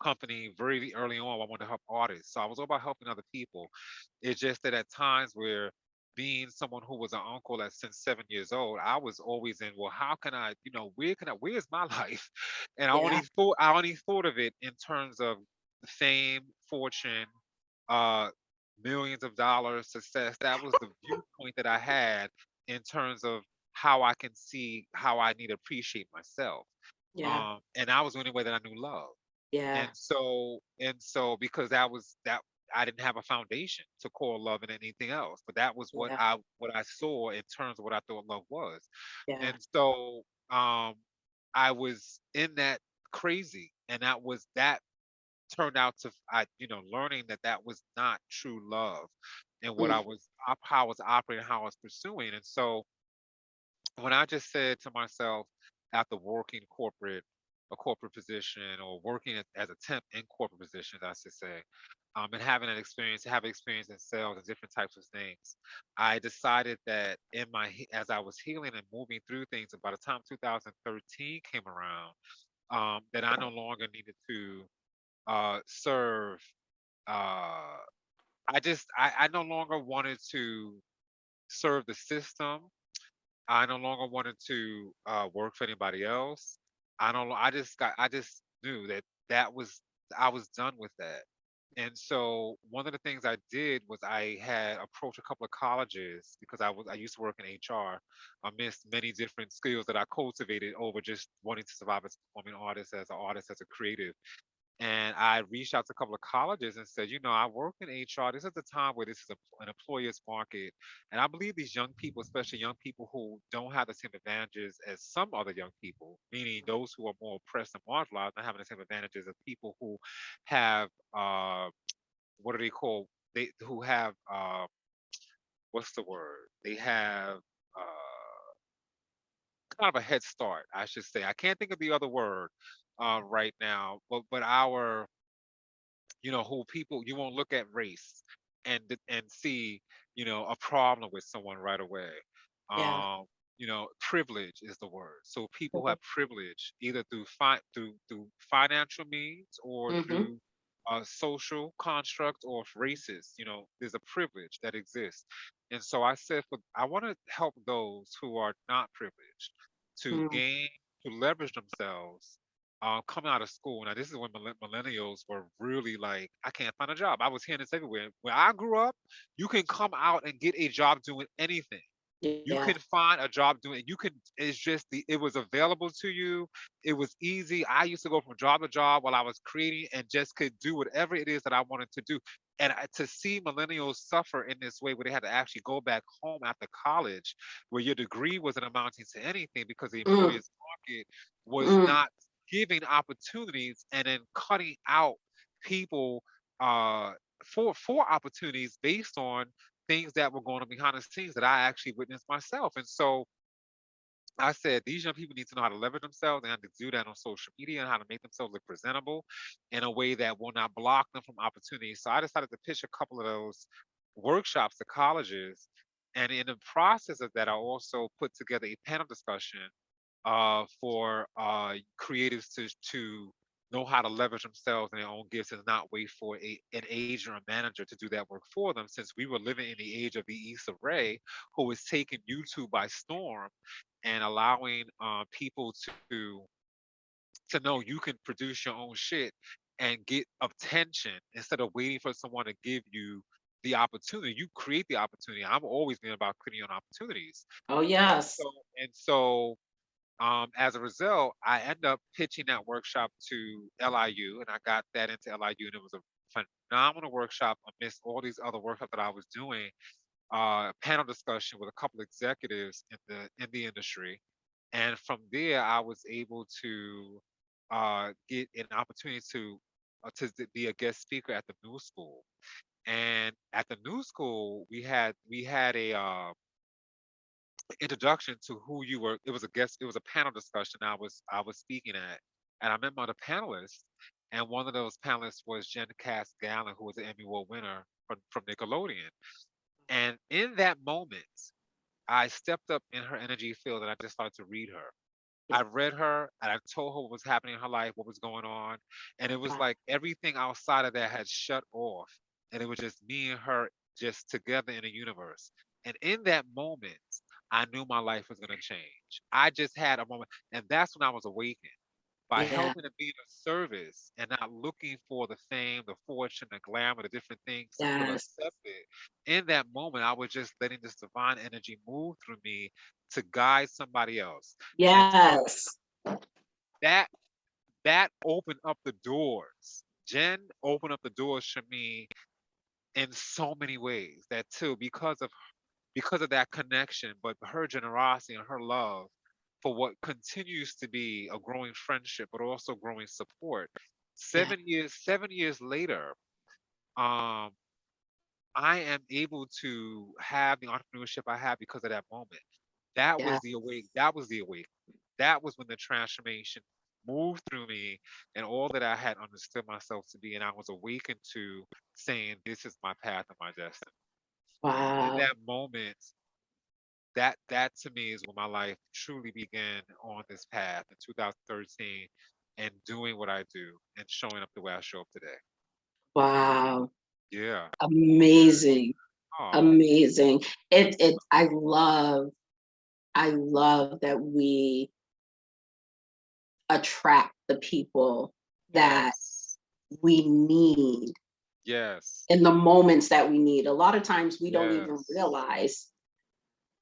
company very early on. I wanted to help artists, so I was all about helping other people. It's just that at times where being someone who was an uncle at since 7 years old, I was always in, well, how can I, where's my life? And yeah, I only thought of it in terms of fame, fortune, uh, millions of dollars, success. That was the viewpoint that I had in terms of how I can see how I need to appreciate myself. yeah, And I was the only way that I knew love. yeah, And so because that I didn't have a foundation to call love and anything else, but that was yeah, what I saw in terms of what I thought love was. yeah, And so I was in that crazy. And that turned out to learning that that was not true love, and what mm, how I was operating, how I was pursuing. And so when I just said to myself, after working a corporate position, or working as a temp in corporate positions, I should say, and having an experience, have experience in sales and different types of things, I decided that as I was healing and moving through things, and by the time 2013 came around, that I no longer needed to serve. Uh, I no longer wanted to serve the system. I no longer wanted to work for anybody else. I just knew that I was done with that. And so one of the things I did was I had approached a couple of colleges, because I used to work in HR, amidst many different skills that I cultivated over just wanting to survive as a performing artist, as an artist, as a creative. And I reached out to a couple of colleges and said, I work in HR. This is the time where this is an employer's market. And I believe these young people, especially young people who don't have the same advantages as some other young people, meaning those who are more oppressed and marginalized, not having the same advantages as people who have, what do they call, who have, what's the word? They have kind of a head start, I should say. I can't think of the other word right now, but our who people, you won't look at race and see a problem with someone right away. yeah. um Privilege is the word. So people who Mhm. have privilege, either through financial means, or Mhm. through social construct, or races, there's a privilege that exists. And so I said, I want to help those who are not privileged to Mm. gain, to leverage themselves, coming out of school. Now, this is when millennials were really like, I can't find a job. I was hearing this everywhere. When I grew up, you can come out and get a job doing anything. You Yeah. can find a job doing it. You can, it's just it was available to you. It was easy. I used to go from job to job while I was creating, and just could do whatever it is that I wanted to do. And to see millennials suffer in this way, where they had to actually go back home after college, where your degree wasn't amounting to anything because the Mm. employer's market was Mm. not giving opportunities, and then cutting out people uh, for opportunities based on things that were going on behind the scenes that I actually witnessed myself. And so I said, these young people need to know how to leverage themselves, and how to do that on social media, and how to make themselves look presentable in a way that will not block them from opportunities. So I decided to pitch a couple of those workshops to colleges. And in the process of that, I also put together a panel discussion for creatives to know how to leverage themselves and their own gifts, and not wait for an agent or manager to do that work for them. Since we were living in the age of the Issa Rae, who was taking YouTube by storm, and allowing people to know you can produce your own shit and get attention, instead of waiting for someone to give you the opportunity. You create the opportunity. I'm always been about creating on opportunities. Oh And yes. so as a result, I ended up pitching that workshop to LIU, and I got that into LIU, and it was a phenomenal workshop amidst all these other workshops that I was doing. Panel discussion with a couple executives in the industry, and from there, I was able to get an opportunity to be a guest speaker at the New School. And at the New School, we had a introduction to who you were. It was a guest. It was a panel discussion I was speaking at, and I met my other panelists. And one of those panelists was Jen Cass Gallen, who was an Emmy Award winner from Nickelodeon. And in that moment, I stepped up in her energy field, and I just started to read her. Yeah. I read her, and I told her what was happening in her life, what was going on. And it was Wow. like everything outside of that had shut off. And it was just me and her, just together in a universe. And in that moment, I knew my life was going to change. I just had a moment. And that's when I was awakened, by Yeah. helping to be of service, and not looking for the fame, the fortune, the glamour, the different things to feel Yes. accepted. In that moment, I was just letting this divine energy move through me to guide somebody else. And so Yes. that that opened up the doors. Jen opened up the doors for me in so many ways. That too, because of that connection, but her generosity and her love for what continues to be a growing friendship, but also growing support. Yeah. 7 years later, um, I am able to have the entrepreneurship I have because of that moment. That Yeah. was the awake. That was the awake. That was when the transformation moved through me and all that I had understood myself to be, and I was awakened to saying, "This is my path and my destiny." And in Wow. that moment, that to me is when my life truly began on this path in 2013, and doing what I do and showing up the way I show up today. Wow. Yeah, yeah. Amazing. Oh, Amazing. I love that we attract the people that yes, we need yes, in the moments that we need. A lot of times we don't even yes, realize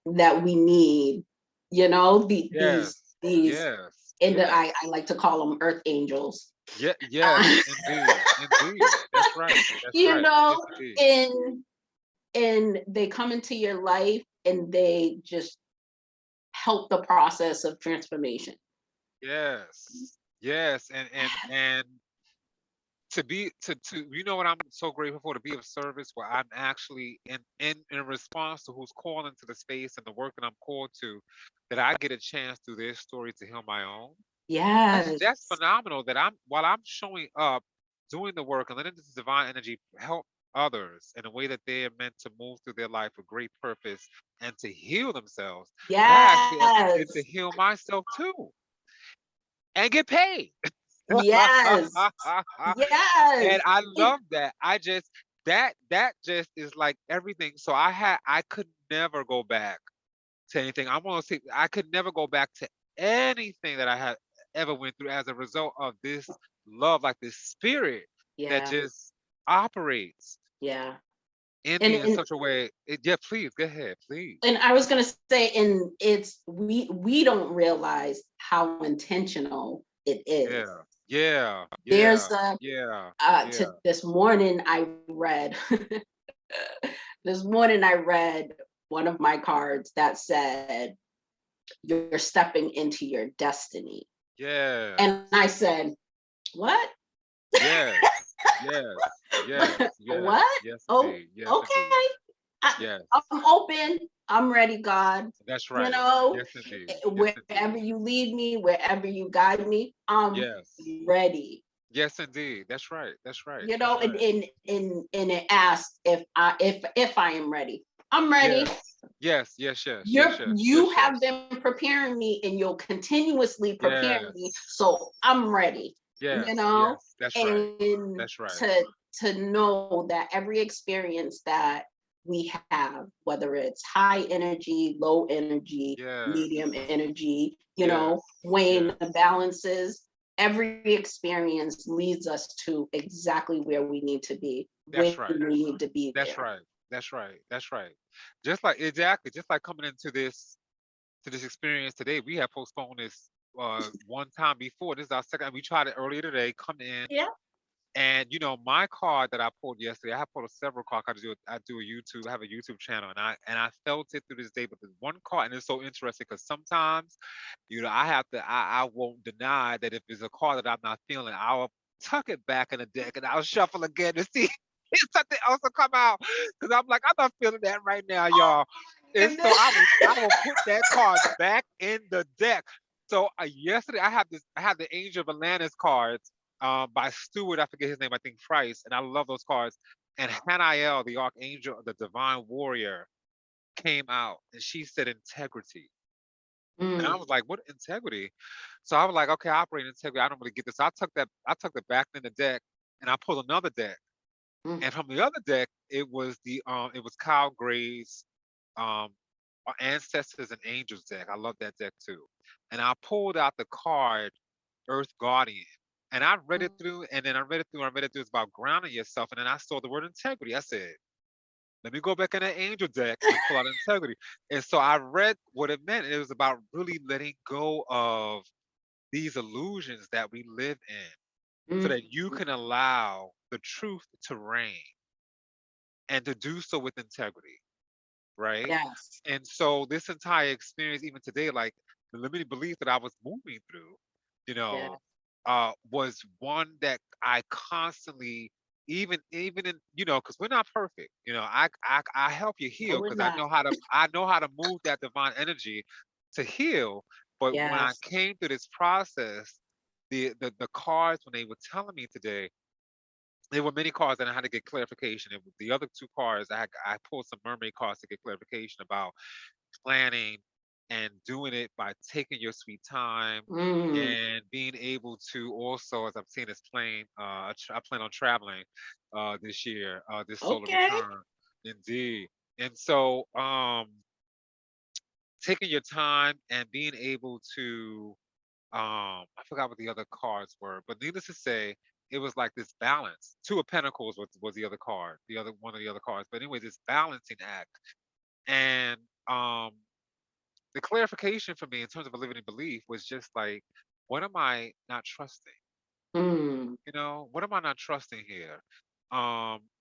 that we need, you know, yes, these, yes, and I yes. like to call them earth angels. Yeah, Uh, yes, indeed, indeed. That's right. That's you right. Yes, know, indeed. and they come into your life and they just help the process of transformation. Yes, yes, and to you know what I'm so grateful for, to be of service where I'm actually in response to who's calling to the space and the work that I'm called to, that I get a chance through their story to heal my own. Yes. That's phenomenal that I'm while I'm showing up, doing the work and letting this divine energy help others in a way that they are meant to move through their life with great purpose and to heal themselves, that I actually get to Yes. heal myself too and get paid. Yes. And Yes. I And love that. That just is like everything. So I could never go back to anything. I'm gonna say I could never go back to anything that I had ever went through as a result of this love, like this spirit that yeah, just operates yeah. in And me in and such a way. Yeah, please go ahead, please. and I was gonna say, and it's we don't realize how intentional it is. Yeah, yeah, yeah, There's a yeah, to yeah. this morning I read this morning I read one of my cards that said, "You're stepping into your destiny." And I Yes, said, "What?" yes, yes, yes, yes, What? yes, Oh, indeed, yes, indeed, okay. yes. I'm open. I'm ready, God. That's You right. know, Yes, indeed. Yes, wherever indeed. you lead me, wherever you guide me, I'm Yes. ready. Yes, indeed. That's right. That's right. You That's know, and right. it asks if I am ready. I'm ready. Yes. Yes. Yes. Yes. Yes. Yes. You Yes. have Yes. been preparing me, and you'll continuously prepare me, Yes. so I'm ready. You Yes. know, Yes. That's right. and That's right. to know that every experience that we have, whether it's high energy, low energy, medium Yes. energy, you know, Yes. weighing the Yes. balances, every experience leads us to exactly where we need to be when That's right. we need to be That's there. right. That's right. That's right. Just like exactly, just like coming into this experience today, we have postponed this one time before. This is our second. We tried it earlier today. Come in. Yeah. And my card that I pulled yesterday, I have pulled several cards. I do a YouTube, I have a YouTube channel, and I felt it through this day. But there's one card, and it's so interesting because sometimes, I have to, I won't deny that if there's a card that I'm not feeling, I'll tuck it back in the deck and I'll shuffle again to see if something else will come out. Because I'm like, I'm not feeling that right now, Oh y'all. my And so goodness. I will put that card back in the deck. So yesterday I have the Angel of Atlantis cards by Stewart. I forget his name. I think Price. And I love those cards. And Haniel, the Archangel, the Divine Warrior, came out, and she said integrity. And I Mm, was like, "What integrity?" So I was like, "Okay, I operate in integrity. I don't really get this." So I took that. I took the back in the deck, and I pulled another deck. mm, And from the other deck, it was Kyle Gray's um Ancestors and Angels deck. I love that deck too. And I pulled out the card Earth Guardian. And I read it mm, through, and then I read it through. It's about grounding yourself. And then I saw the word integrity. I said, let me go back in that angel deck and pull out integrity. And so I read what it meant. And it was about really letting go of these illusions that we live in so mm. that you can allow the truth to reign and to do so with integrity. Right. Yes. And so this entire experience, even today, like the limiting belief that I was moving through, you Yeah. know, was one that I constantly, even in, because we're not perfect, I help you No, heal we're because not. I know how to move that divine energy to heal. But when I Yes. came through this process, the cards when they were telling me today, there were many cards and I had to get clarification. And the other two cards, I pulled some mermaid cards to get clarification about planning and doing it by taking your sweet time Mm. and being able to also, as I'm seeing this plane, I plan on traveling this year, this solar Okay. return, indeed. And so, taking your time and being able to, I forgot what the other cards were, but needless to say, it was like this balance. Two of Pentacles was the other card, the other one of the other cards. But anyway, this balancing act. And um the clarification for me in terms of a limiting belief was just like, what am I not trusting? Mm. What am I not trusting here?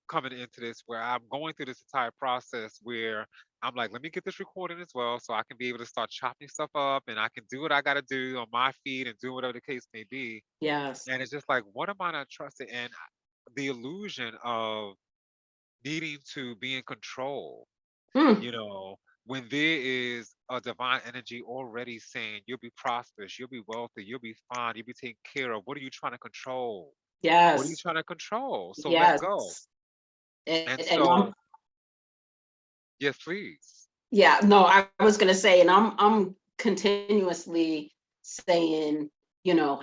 Coming into this where I'm going through this entire process where I'm like, let me get this recording as well so I can be able to start chopping stuff up and I can do what I got to do on my feed and do whatever the case may be. Yes. And it's just like, what am I not trusting? And the illusion of needing to be in control, Mm. you know, when there is a divine energy already saying you'll be prosperous, you'll be wealthy, you'll be fine, you'll be taken care of. What are you trying to control? What are you Yes. trying to control? So let go. Yes. And And so, yes, please. yeah, no, I was gonna say, and I'm continuously saying,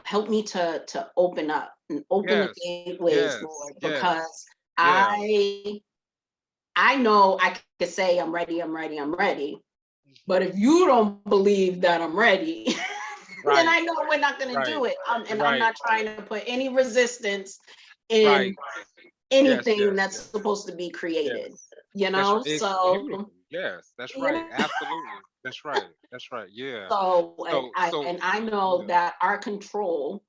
help me to open up and open the Yes, gateways, yes, Lord, yes, because yeah. I I know I could say I'm ready, I'm ready, I'm ready. But Mhm. if you don't believe that I'm ready, then Right, I know we're not gonna right, do it. And I'm right, not trying to put any resistance in right. Yes, anything yes, that's yes, supposed to be created, yes. That's it's So, beautiful. Yes, that's you right. know. Absolutely. That's right. That's right. Yeah. So, and So, I so, and I know yeah, that our control,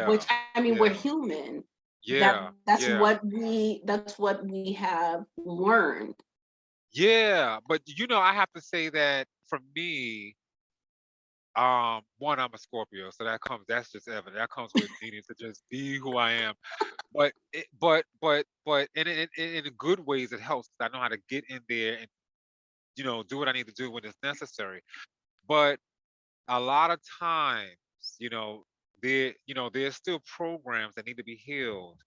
which yeah, I mean, we're yeah, human. yeah, yeah. That's what we have learned. Yeah, but I have to say that for me, one, I'm a Scorpio, so that's just evident. That comes with needing to just be who I am. But in good ways, it helps 'cause I know how to get in there and do what I need to do when it's necessary. But a lot of times, you know, there's still programs that need to be healed,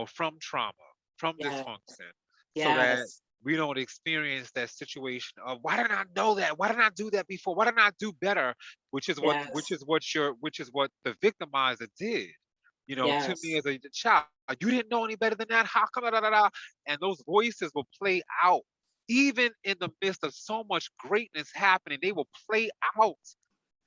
from trauma, from Yes, dysfunction, so that yes, we don't experience that situation of why didn't I know that? Why didn't I do that before? Why didn't I do better? yes, Which is what the victimizer did, to me yes, as a child. You didn't know any better than that. How come? Da, da, da, da?" And those voices will play out even in the midst of so much greatness happening. They will play out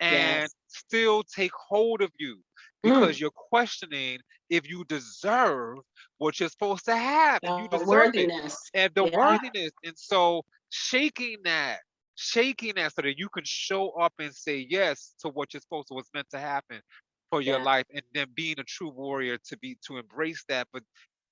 and yes. still take hold of you Mm, because you're questioning if you deserve what you're supposed to have and you the deserve it worthiness. and the Yeah, worthiness. And so shaking that so that you can show up and say yes to what you're supposed to, what's meant to happen for your yeah, life, and then being a true warrior to embrace that, but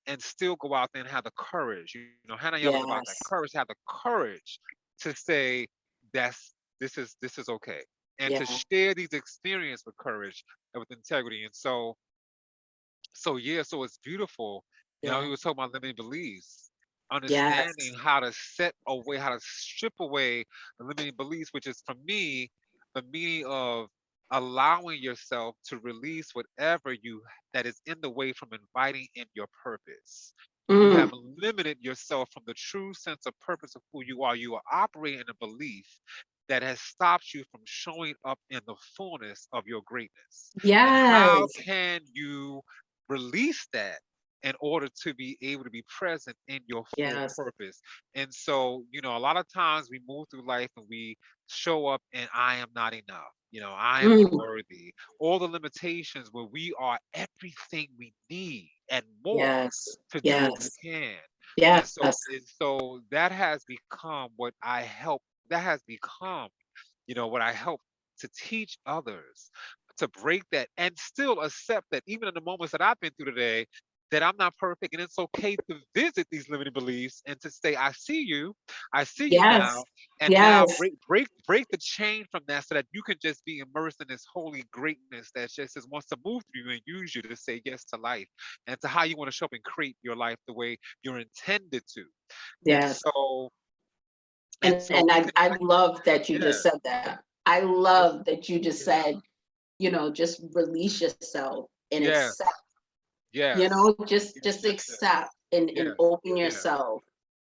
and still go out there and have the courage. Hannah yells about that yes, courage, have the courage to say that's this is okay, and to yeah, share these experiences with courage and with integrity. And so yeah, so it's beautiful. yeah, We were talking about limiting beliefs, understanding yes, how to set away, how to strip away the limiting beliefs, which is for me the meaning of allowing yourself to release whatever you that is in the way from inviting in your purpose. When you have mm, limited yourself from the true sense of purpose of who you are operating in a belief that has stopped you from showing up in the fullness of your greatness. And how yes, can you release that in order to be able to be present in your full yes, purpose? And so, a lot of times we move through life and we show up and I am not enough. I am mm, unworthy. All the limitations where we are everything we need and more yes, to do what we yes, can. And yes, so that has become what I help. That has become, what I help to teach others to break that and still accept that even in the moments that I've been through today, that I'm not perfect, and it's okay to visit these limiting beliefs and to say, I see you Yes. now, and now Yes. break the chain from that so that you can just be immersed in this holy greatness that just wants to move through you and use you to say yes to life and to how you want to show up and create your life the way you're intended to. And Yes. so And we I, can, I love that you yeah, just said that. I yeah, love that you just yeah, said, just release yourself and yes, accept, yes, yes, just yes, yes, accept and yes, open yeah, yourself,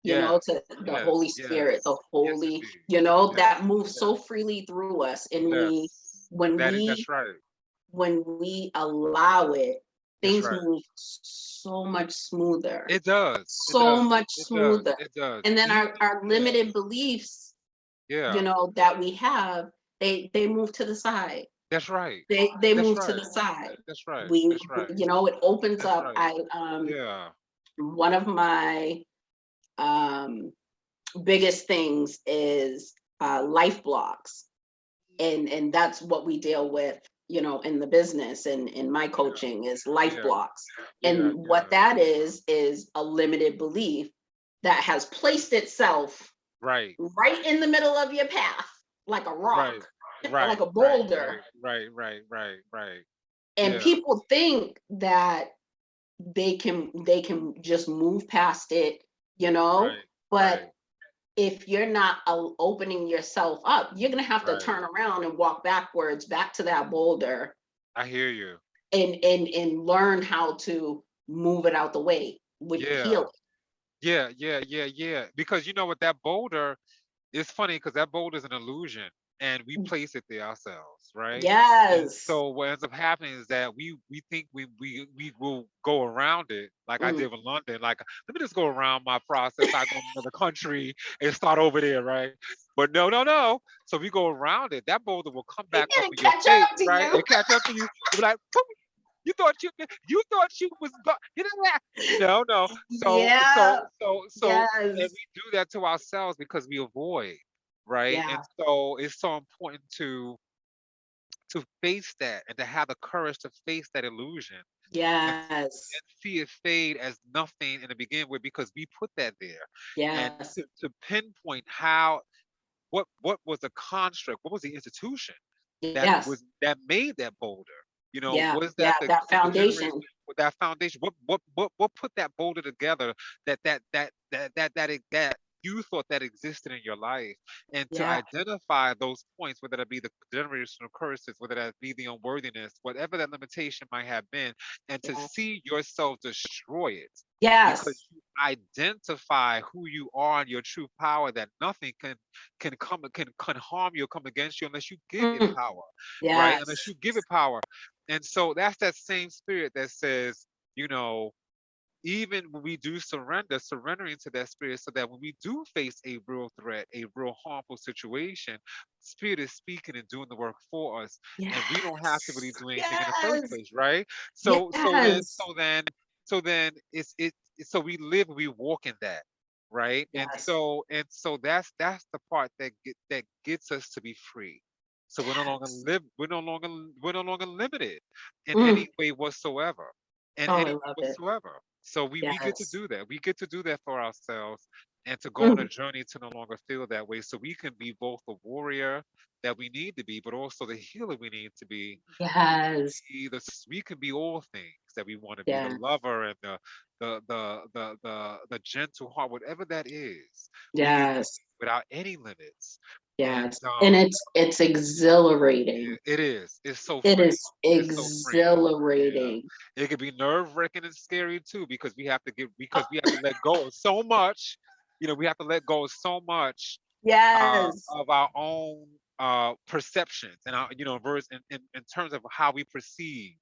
yeah, to the Holy yes, Spirit, the yes, yes, Holy, indeed, yes, that moves so yes, freely through us. And yes. when we, That's right. when we allow it, That's things right. move so much smoother, It does. It so does. much It does. smoother. It does. And then Even our yeah, limited beliefs, yeah. that we have, they move to the side. That's right. They That's move to right. the side. That's right. We, That's right. it opens That's up. right. Yeah. One of my um biggest things is life blocks, and that's what we deal with, in the business and in my Yeah. coaching, is life Yeah. blocks. Yeah. And what Yeah. that is a limited belief that has placed itself Right. right in the middle of your path, like a Right. rock, like Right. a Right. boulder. Right. Right. Right. Right. Right. And Yeah. people think that they can just move past it, Right. but Right. if you're not opening yourself up, you're going to have to Right. turn around and walk backwards back to that boulder, I hear you. and learn how to move it out the way with Yeah. healing. Yeah. Yeah. Yeah. Yeah. Because you know what, that boulder, it's funny because that boulder is an illusion and we place it there ourselves, right? And Yes. so what ends up happening is that we think we will go around it like I Mm. did with London. Like, let me just go around my process. I go to another country and start over there, right? But no, no, no. So we go around it. That boulder will come back up It'll in your catch face, up to right? you. And catch up to you. You'll be like, "Come, you thought you was you know that. No, no. Yeah. And Yes. we do that to ourselves because we avoid, right? And Yeah. so it's so important to face that and to have the courage to face that illusion Yes. and see it fade as nothing in the beginning with, because we put that there. And Yes. to pinpoint how what was the construct, what was the institution Yes. that made that boulder? Yeah. Was that Yeah. That the generation foundation. with that foundation? What put that boulder together that you thought that existed in your life? And to Yeah. identify those points, whether that be the generational curses, whether that be the unworthiness, whatever that limitation might have been, and to Yeah. see yourself destroy it because Yes. you identify who you are and your true power, that nothing can harm you or come against you unless you give it Mm. power, right? Unless Yes. you give it power. And so that's that same spirit that says, you know, even when we do surrendering to that spirit, so that when we do face a real threat, a real harmful situation, spirit is speaking and doing the work for us, and we don't have to really Yes. do anything in the first Yes. place, right? So Yes. so we live, we walk in that, right? And Yes. so that's the part that gets us to be free. So Yes. we're no longer limited in Mm. any way whatsoever, in Oh, I any way love it. whatsoever. So we get to Yes. do that. We get to do that for ourselves and to go on a Mm. journey to no longer feel that way. So we can be both the warrior that we need to be, but also the healer we need to be. We can Yes. we can be all things that we want to be, the Yeah. lover and the gentle heart, whatever that is, we can Yes. be without any limits. And Yes. And it's exhilarating. it is. It's so It freeing. is It's so freeing. Yeah. exhilarating. It could be nerve-wracking and scary too, because we have to let go of so much. We have to let go of so much Yes. of our own perceptions and our, in terms of how we perceive.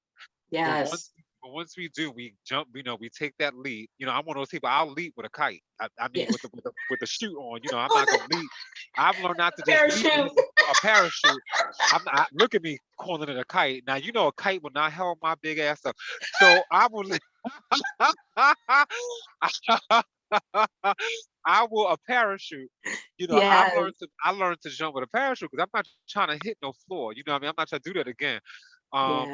But Yes. once we do, we jump. We take that leap. I'm one of those people. I'll leap with a kite. I mean, Yeah. with the chute on. I'm not gonna leap. I've learned not to just leap and Parachute. hit a parachute. I'm not. Look at me calling it a kite. Now a kite will not hold my big ass up. So I will. I will a parachute. Yes. I learned to jump with a parachute because I'm not trying to hit no floor. What I mean, I'm not trying to do that again. Yeah.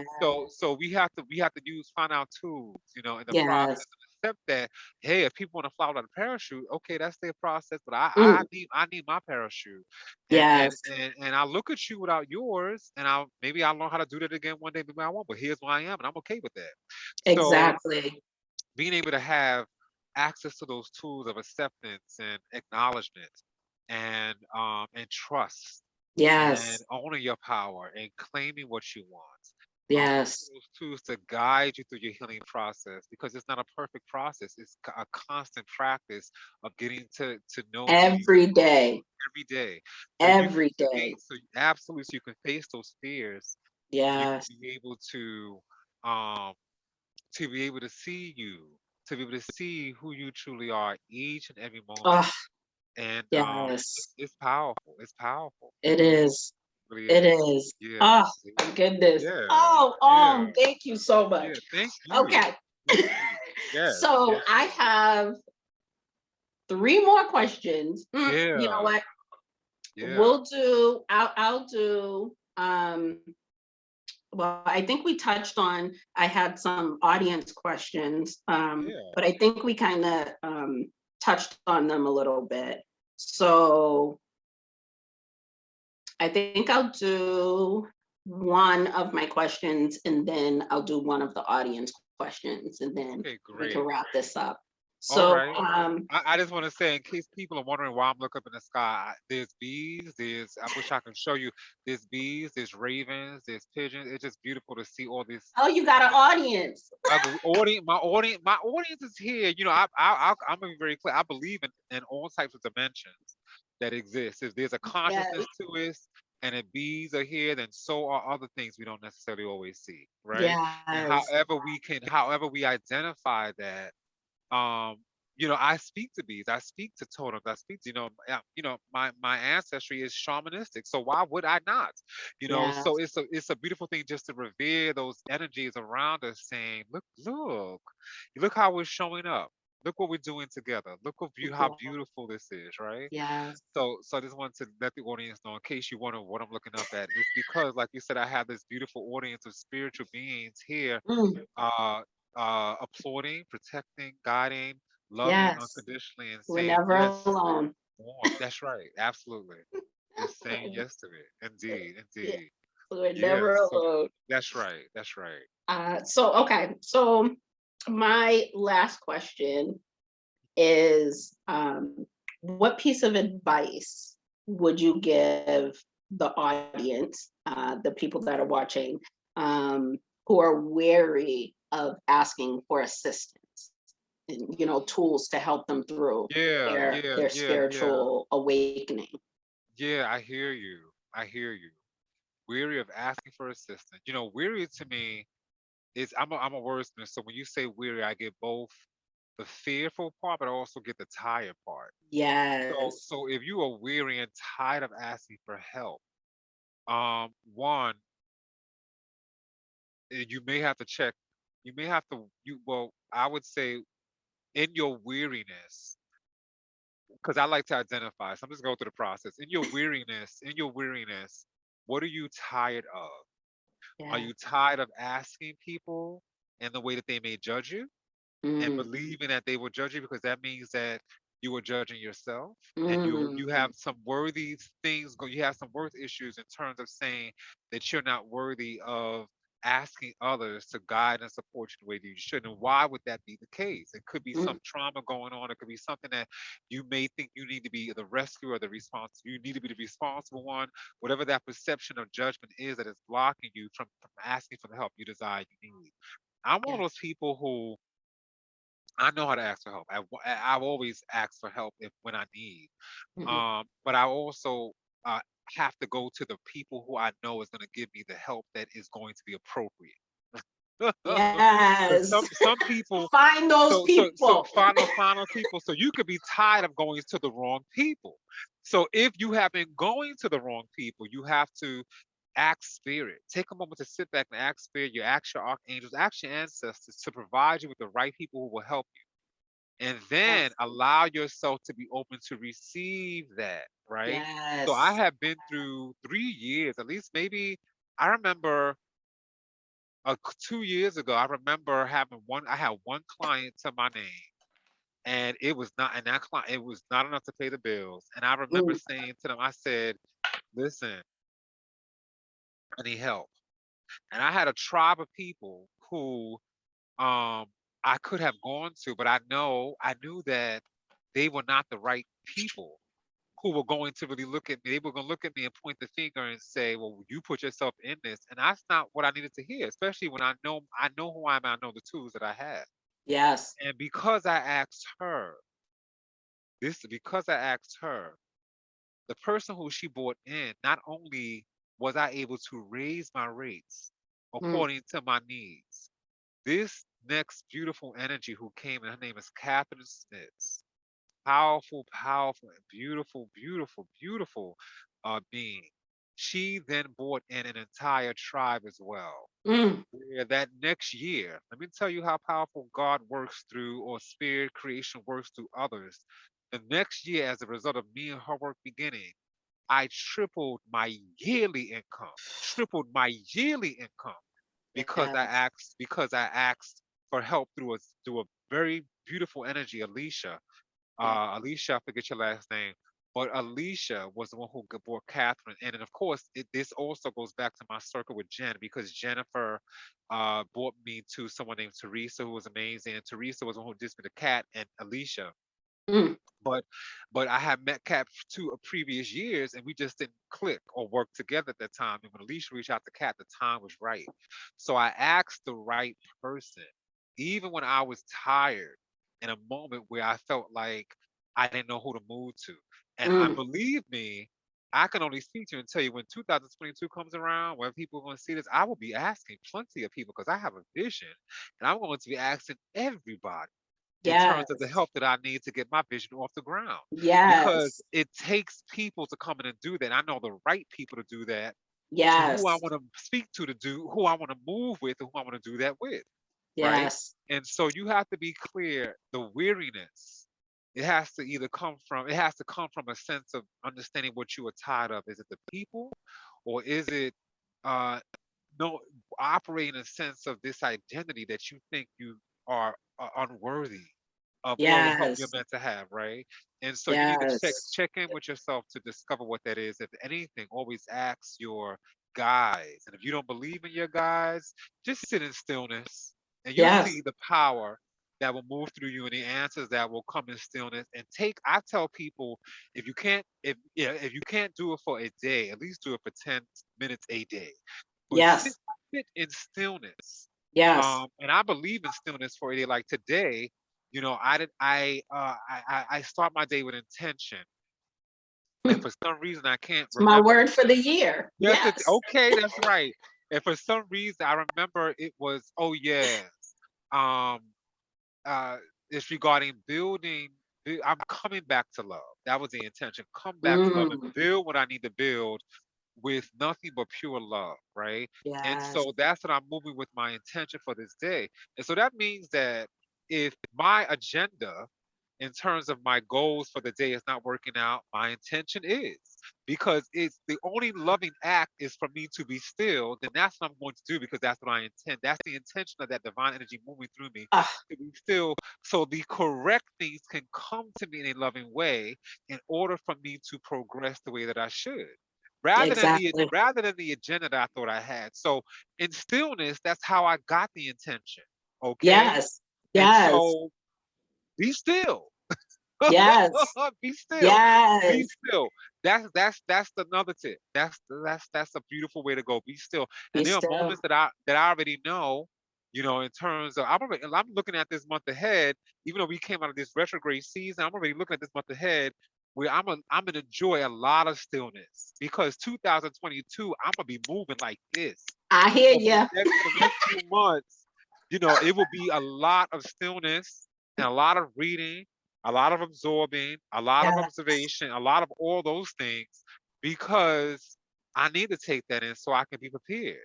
So we have to use find our tools, in the process Yes. and accept that, hey, if people want to fly without a parachute, okay, that's their process, but I Mm, need my parachute. And and yes. and and I look at you without yours, and I'll learn how to do that again one day, maybe I won't, but here's where I am and I'm okay with that. So Exactly. being able to have access to those tools of acceptance and acknowledgement and trust and Yes. owning your power and claiming what you want. Using Yes. those tools to guide you through your healing process, because it's not a perfect process. It's a constant practice of getting to know who you Every day. every day, so you can Every day. absolutely, so you can face those fears, and you can Yes. be able um to be able to see you, to be able to see who you truly are each and every moment. Oh, And yes. it's powerful. It's powerful. It It really, is. really It is. is. Yeah. Oh, See? my goodness. Yeah. Oh, Yeah. thank you so Yeah. much. Thank you. Okay. Thank you. Yes. So Yes, I ma'am. have three more questions. You know Yeah. what? Yeah. I'll do well, I think we touched on, I had some audience questions, Yeah. but I think we kind of touched on them a little bit. So I think I'll do one of my questions and then I'll do one of the audience questions and then Okay, we can great. wrap this up. All So, right. I just want to say, in case people are wondering why I'm looking up in the sky, there's bees. I wish I can show you. There's bees. There's ravens. There's pigeons. It's just beautiful to see all this. oh, you got an audience. My audience is here. I'm gonna be very clear. I believe in all types of dimensions that exist. If there's a Yes, consciousness to it, and if bees are here, then so are other things we don't necessarily always see, right? And yes, however we identify that, um I speak to bees, I speak to totems, I speak to, my ancestry is shamanistic, so why would I not? So yes, it's a beautiful thing just to revere those energies around us, saying, look how we're showing up, look what we're doing together, look how yeah, beautiful this is, right? yes. So I just wanted to let the audience know, in case you wonder what I'm looking up at, it's because, like you said, I have this beautiful audience of spiritual beings here, Mm, uh, applauding, protecting, guiding, loving yes, unconditionally, and we're saying, never yes, alone. more. That's right. Absolutely. Just saying yes to it. Indeed. Yeah, Indeed. we're Yeah. never So alone. that's right. That's right. Okay, so my last question is, what piece of advice would you give the audience, the people that are watching, who are wary of asking for assistance and tools to help them through Yeah. Yeah. their Yeah. Yeah. spiritual awakening? Yeah. I hear you. I hear you. Weary of asking for assistance. Weary to me is, I'm a wordsmith. So when you say weary, I get both the fearful part, but I also get the tired part. So Yes. so if you are weary and tired of asking for help, one, you may have to check. You may have to. I would say, in your weariness, because I like to identify. So I'm just going through the process. In your weariness, what are you tired of? Are Yeah. you tired of asking people in the way that they may judge you, and Mm, believing that they will judge you, because that means that you are judging yourself, and you mm, have some worthy things go you have some worth issues in terms of saying that you're not worthy of asking others to guide and support you the way that you should. And why would that be the case? It could be mm, some trauma going on. It could be something that you may think you need to be the rescuer, you need to be the responsible one, whatever that perception of judgment is that is blocking you from asking for the help you desire, you need. I'm one of yeah. those people who, I know how to ask for help. I've always asked for help when I need. Mhm. But I also uh, have to go to the people who I know is going to give me the help that is going to be appropriate. Because Yes. some people, Find those so people. final people. So you could be tired of going to the wrong people. So if you have been going to the wrong people, you have to ask spirit. Take a moment to sit back and ask spirit. You ask your archangels, ask your ancestors to provide you with the right people who will help you, and then Yes. allow yourself to be open to receive that, right? So I Yes. have been through 3 years, at least, maybe. I remember 2 years ago, I remember I had one client to my name, and that client, it was not enough to pay the bills. And I remember Mm, saying to them, I said, listen, I need help. And I had a tribe of people who um I could have gone to, but I knew that they were not the right people who were going to really look at me. They were going to look at me and point the finger and say, "Well, you put yourself in this," and that's not what I needed to hear. Especially when I know who I am. I know the tools that I have, yes. and because I asked her, the person who she brought in, not only was I able to raise my rates Mm, according to my needs. This next beautiful energy who came, and her name is Catherine Smith. Powerful, powerful, and beautiful, beautiful, beautiful being. She then brought in an entire tribe as well. mm, Where that next year, let me tell you how powerful God works through, or spirit creation works through others. The next year, as a result of me and her work beginning, I tripled my yearly income yes. because I asked for help through a very beautiful energy, Alicia. Yeah. Alicia, I forget your last name, but Alicia was the one who brought Catherine in, and of course, this also goes back to my circle with Jen because Jennifer brought me to someone named Teresa who was amazing, and Teresa was the one who did me the cat, and Alicia Mm, but I had met Kat two previous years, and we just didn't click or work together at that time. And when Alicia reached out to Kat, the time was right. So I asked the right person, even when I was tired, in a moment where I felt like I didn't know who to move to. And I mm, believe me, I can only speak to you and tell you when 2022 comes around, when people are going to see this, I will be asking plenty of people because I have a vision, and I'm going to be asking everybody in terms of the yes. help that I need to get my vision off the ground. Because Yes. it takes people to come in and do that. I know the right people to do that, to who I Yes. want to speak to do, who I want to move with, and who I want to do that with. Right. Yes. And so you have to be clear the weariness. It has to come from a sense of understanding what you are tired of. Is it the people, or is it uh no operate in a sense of this identity that you think you are unworthy of all the help you're Yes. meant to have, right? And so you need to Yes. check in with yourself to discover what that is. If anything, always ask your guides. And if you don't believe in your guides, just sit in stillness and you'll Yes. see the power that will move through you and the answers that will come in stillness. And I tell people, if you can't do it for a day, at least do it for 10 minutes a day, but Yes. sit in stillness. Yes. And I believe in stillness for a day. Like today, I did I start my day with intention, and Hmm. for some reason I can't It's my remember the word for the year. yes, Yes. okay, that's right. And for some reason I remember it was, oh yes, um uh it's regarding I'm coming back to love. That was the intention. Come back to love and Mm, build what I need to build with nothing but pure love, right? And yes. so that's what I'm moving with my intention for this day. And so that means that if my agenda in terms of my goals for the day is not working out, my intention is, because it's the only loving act is for me to be still, then that's what I'm going to do because that's what I intend. That's the intention of that divine energy moving through me Ah, to be still, so the correct things can come to me in a loving way in order for me to progress the way that I should, exactly. rather than the agenda that I thought I had. So in stillness, that's how I got the intention. Okay. Yes. And Yes. so be still. Yes. Be still. Be Yes. still. That's another tip. That's a beautiful way to go. Be still. Be And there are still. moments that I already know, in terms of I'm looking at this month ahead, even though we came out of this retrograde season, I'm already looking at this month ahead where I'm gonna enjoy a lot of stillness because 2022, I'm gonna be moving like this. I hear So you. for the next few months, it will be a lot of stillness and a lot of reading, a lot of absorbing, a lot of Yes. observation, a lot of all those things, because I need to take that in so I can be prepared.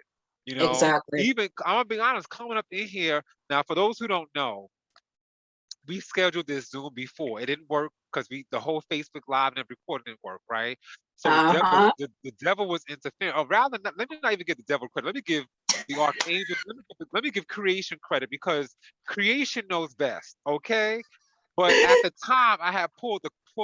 Exactly. Even I'm gonna be honest, coming up in here now, for those who don't know, we scheduled this Zoom before. It didn't work because the whole Facebook Live and the recording didn't work, right? So Uh-huh. the devil was interfering. Or rather, let me not even give the devil credit. Let me give The archangel. Let me give creation credit because creation knows best. Okay, but at the time, I had pulled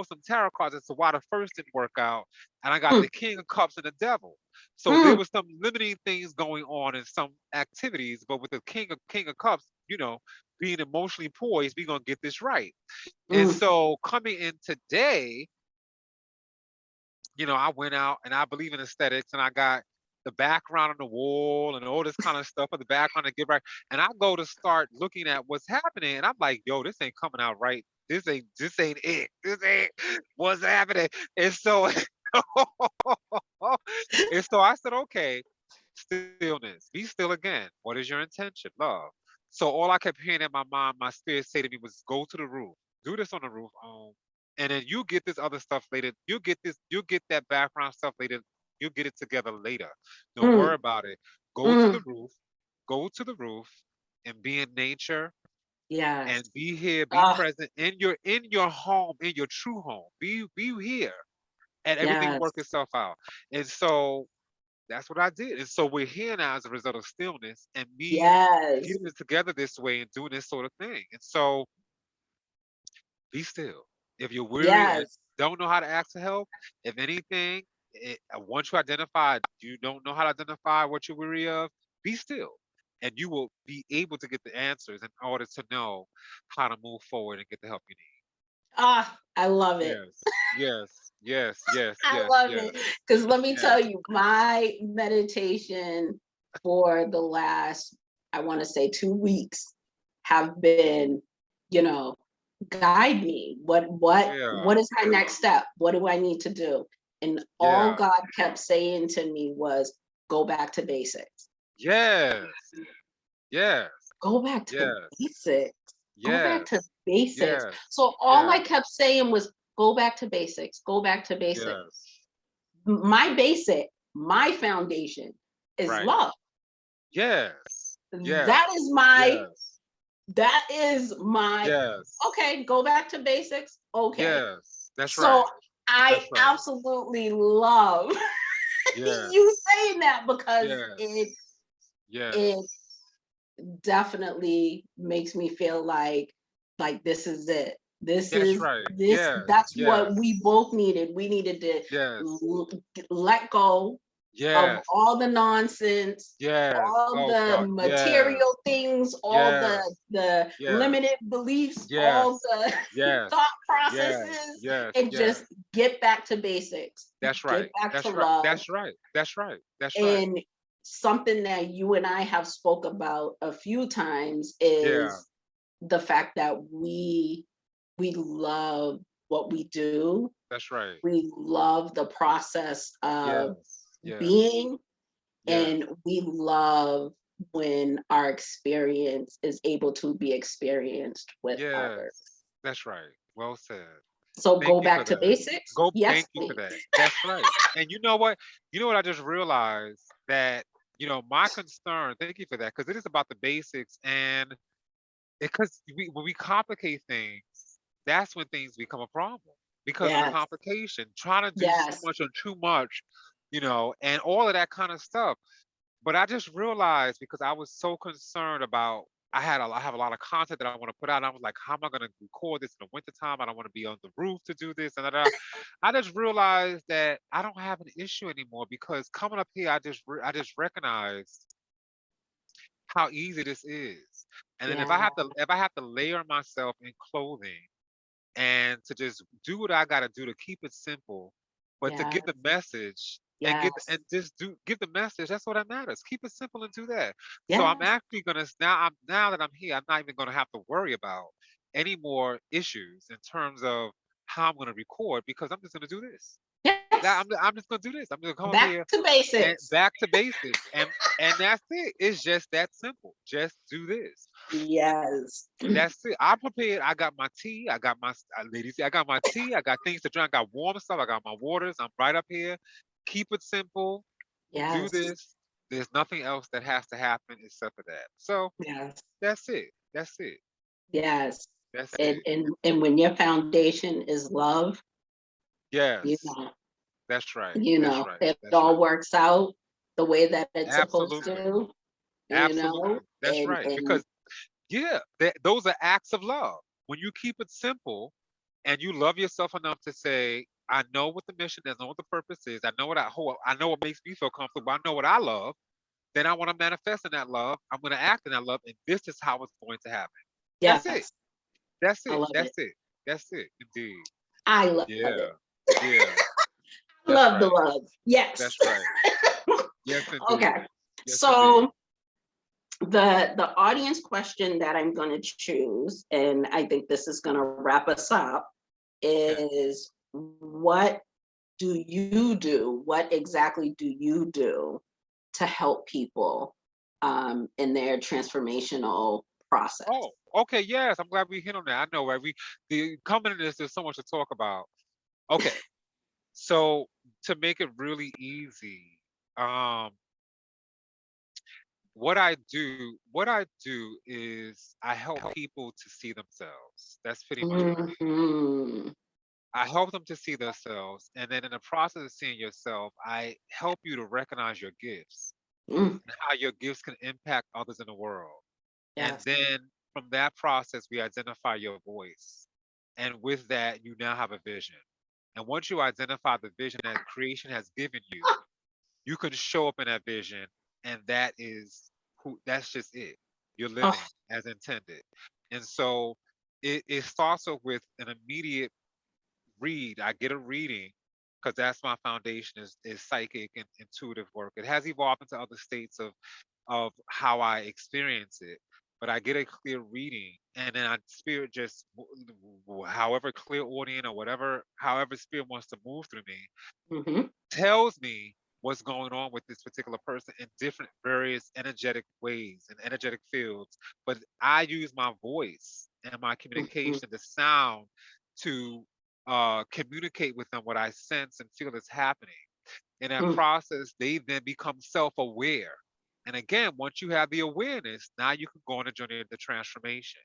some tarot cards as to why the first didn't work out, and I got Mm, the King of Cups and the Devil. So there mm, was some limiting things going on in some activities, but with the King of Cups, being emotionally poised, we're gonna get this right. And mm. so coming in today, I went out and I believe in aesthetics and I got the background on the wall and all this kind of stuff in the background to get right. And I go to start looking at what's happening and I'm like, yo, this ain't coming out right. This ain't it. This ain't what's happening. And so and so I said, okay, stillness. Be still again. What is your intention? Love. So all I kept hearing in my mind, my spirit say to me was go to the roof. Do this on the roof. And then you get this other stuff later. You'll get that background stuff later. You'll get it together later. Don't Mm, worry about it. Go to the mm. roof, go to the roof and be in nature Yes. and be here, be Oh, present in your home, in your true home. Be here and everything will yes. work itself out. And so that's what I did. And so we're here now as a result of stillness and me Yes. getting it together this way and doing this sort of thing. And so be still. If you're weary and Yes. don't know how to ask for help, if anything, once you identify, you don't know how to identify what you're weary of, be still. And you will be able to get the answers in order to know how to move forward and get the help you Ah, I love need. it. Yes, yes, yes, yes, I yes, love yes, it. Because let me yes, tell you, my meditation for the last, I want to say 2 weeks have been, you know, guide me. yeah, What is my next step? What do I need to do? And all yeah, God kept saying to me was, go back to basics. yes, yes, Go back to yes, basics. Go back to yes, basics. yes, So all I yes, kept saying was, go back to basics. Go back to basics. yes, My foundation is right. love. Yes, yes, That is my, yes, that is my, yes, okay, go back to basics. Okay. yes. That's So right. I That's right. absolutely love you Yes, saying that because yes, it yes. definitely makes me feel like this is it. That's right. Yes, That's what we yes, both needed. We needed to yes, let go of yes, all the nonsense, yes. all Oh the God, yes, material things, all yes, the yes, limited beliefs, all yes, the yes, thought yes, processes, yes, and yes. just get back to basics. That's Get right. back to That's right. love. That's right. That's right. That's right. And something that you and I have spoke about a few times Yeah, is the fact that we love what we do. that's right. We love the process of Yes, yes, being, yes, and we love when our experience is able to be experienced with others. yes. That's right. Well said. So Thank go you for back to that. basics. Go, Yes, thank you for please. that. That's right. And you know what? You know what I just realized that, my concern, thank you for that, because it is about the basics and because when we complicate things, that's when things become a problem because of the Yes, complication, trying to do so yes. much or too much, and all of that kind of stuff. But I just realized because I was so concerned about I have a lot of content that I want to put out. And I was like, how am I going to record this in the wintertime? I don't want to be on the roof to do this. And I just realized that I don't have an issue anymore because coming up here, I just recognized how easy this is. And then Yeah, if I have to layer myself in clothing and to just do what I got to do to keep it simple, but to yeah, give the message and yes, just do give the message. That's what that matters. Keep it simple and do that. So I'm yes, actually gonna now that I'm here, I'm not even gonna have to worry about any more issues in terms of how I'm gonna record because I'm just gonna do this. yes. I'm just gonna do this. I'm gonna come up Back here to and basics. back to basics and that's it. It's just that simple. Just do this. Yes. That's it. I'm prepared. I got my tea. I got my ladies. I got my tea. I got things to drink. I got warm stuff. I got my waters. I'm right up here. Keep it simple. Do Yes, this. There's nothing else that has to happen except for that. So yes, that's it. That's it. yes. That's And it. when your foundation is love, you Yes. know, That's right. you That's know, right. if it That's all right. works out the way that it's supposed Absolutely. to, you know, Absolutely. That's right. and Because yeah, those are acts of love. When you keep it simple and you love yourself enough to say, I know what the mission is, I know what the purpose is, I know what makes me feel comfortable, I know what I love, then I want to manifest in that love. I'm going to act in that love, and this is how it's going to happen. That's it. yes, That's I it. love it. That's it. That's it. Indeed. I love Yeah. it. Yeah. That's Love the right. love. Yes. That's right. Yes, indeed. Okay. Yes, indeed. So the audience question that I'm going to choose, and I think this is going to wrap us up, Okay. is what do you do? What exactly do you do to help people in their transformational process? Oh, okay. Yes, I'm glad we hit on that. I know, right? The coming in this, there's so much to talk about. Okay. So to make it really easy, um, what I do is I help people to see themselves. That's pretty much what I do. Mhm. I help them to see themselves, and then in the process of seeing yourself, I help you to recognize your gifts Mm, and how your gifts can impact others in the world. And yes. then from that process, we identify your voice. And with that, you now have a vision. And once you identify the vision that creation has given you can show up in that vision, and that's just it. You're Oh, living as intended. And so it starts off with an immediate read. I get a reading because that's my foundation is psychic and intuitive work. It has evolved into other states of how I experience it. But I get a clear reading, and then I spirit just however clear audience or whatever, however spirit wants to move through me, mhm, tells me what's going on with this particular person in different various energetic ways and energetic fields. But I use my voice and my mhm, communication, the sound, to communicate with them what I sense and feel is happening. In that mm. process, they then become self-aware. And again, once you have the awareness, now you can go on a journey of the transformation.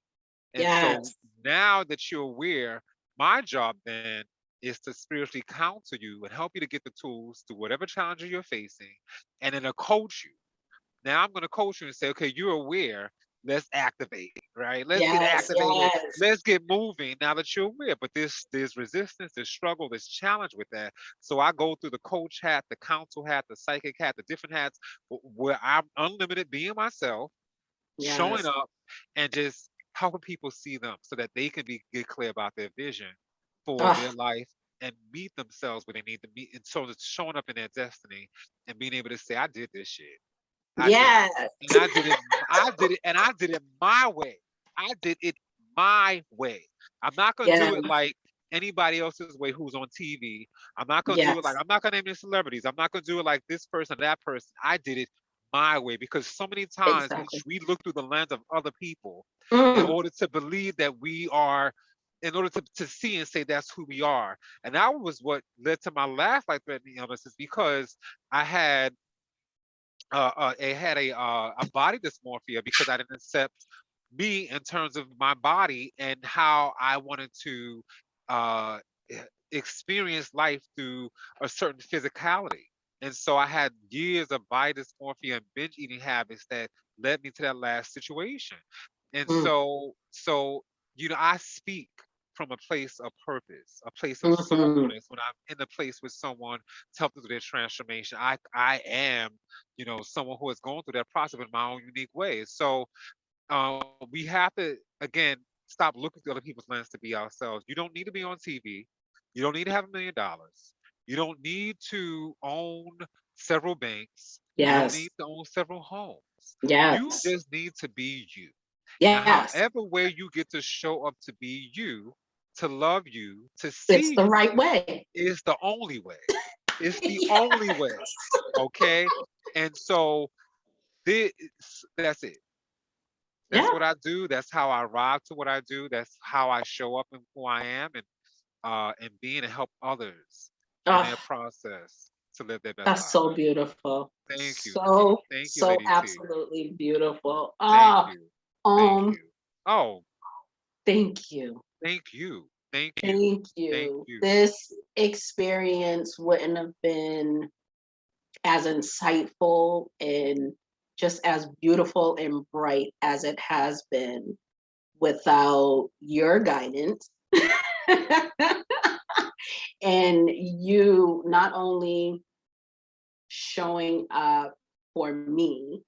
And so Yes. now that you're aware, my job then is to spiritually counsel you and help you to get the tools to whatever challenges you're facing, and then to coach you. Now I'm going to coach you and say, okay, you're aware. Let's activate, right? Let's get Yes. activated. Yes. Let's get moving now that you're aware. But there's resistance, there's struggle, there's challenge with that. So I go through the coach hat, the counsel hat, the psychic hat, the different hats where I'm unlimited being myself, showing Yes. up and just helping people see them so that they can get clear about their vision for Oh, their life and meet themselves where they need to meet. And so it's showing up in their destiny and being able to say, I did this shit. I did it. yes. And I did it my way. I did it my way. I'm not gonna Yeah. do it like anybody else's way who's on TV. I'm not gonna do it like Yes. I'm not gonna name any celebrities. I'm not gonna do it like this person, that person. I did it my way because so many times Exactly. we look through the lens of other people in Mm, order to believe that we are in order to see and say that's who we are. And that was what led to my last life threatening illness is because I had it had a body dysmorphia because I didn't accept me in terms of my body and how I wanted to uh, experience life through a certain physicality. And so I had years of body dysmorphia and binge eating habits that led me to that last situation. And mm, I speak from a place of purpose, a place of mhm. soulfulness. When I'm in the place with someone to help them through their transformation, I am, someone who has gone through that process in my own unique way. So we have to again stop looking through other people's lens to be ourselves. You don't need to be on TV. You don't need to have $1 million. You don't need to own several banks. You don't Yes. need to own several homes. You Yes. just need to be you. And Yes. however way you get to show up to be you, to love you, to It's see the you, right way. is the only way. It's the only Yes. way. Okay. And so this, that's it. That's Yeah. what I do. That's how I arrive to what I do. That's how I show up in who I am and being to help others in their Oh, process to live their best that's lives. so beautiful. Thank you. So, Thank you, so Lady T. absolutely beautiful. Thank Oh, you. Thank um, you. Oh, thank you. thank you. Thank you. Thank Thank you. you. This experience wouldn't have been as insightful and just as beautiful and bright as it has been without your guidance. And you not only showing up for me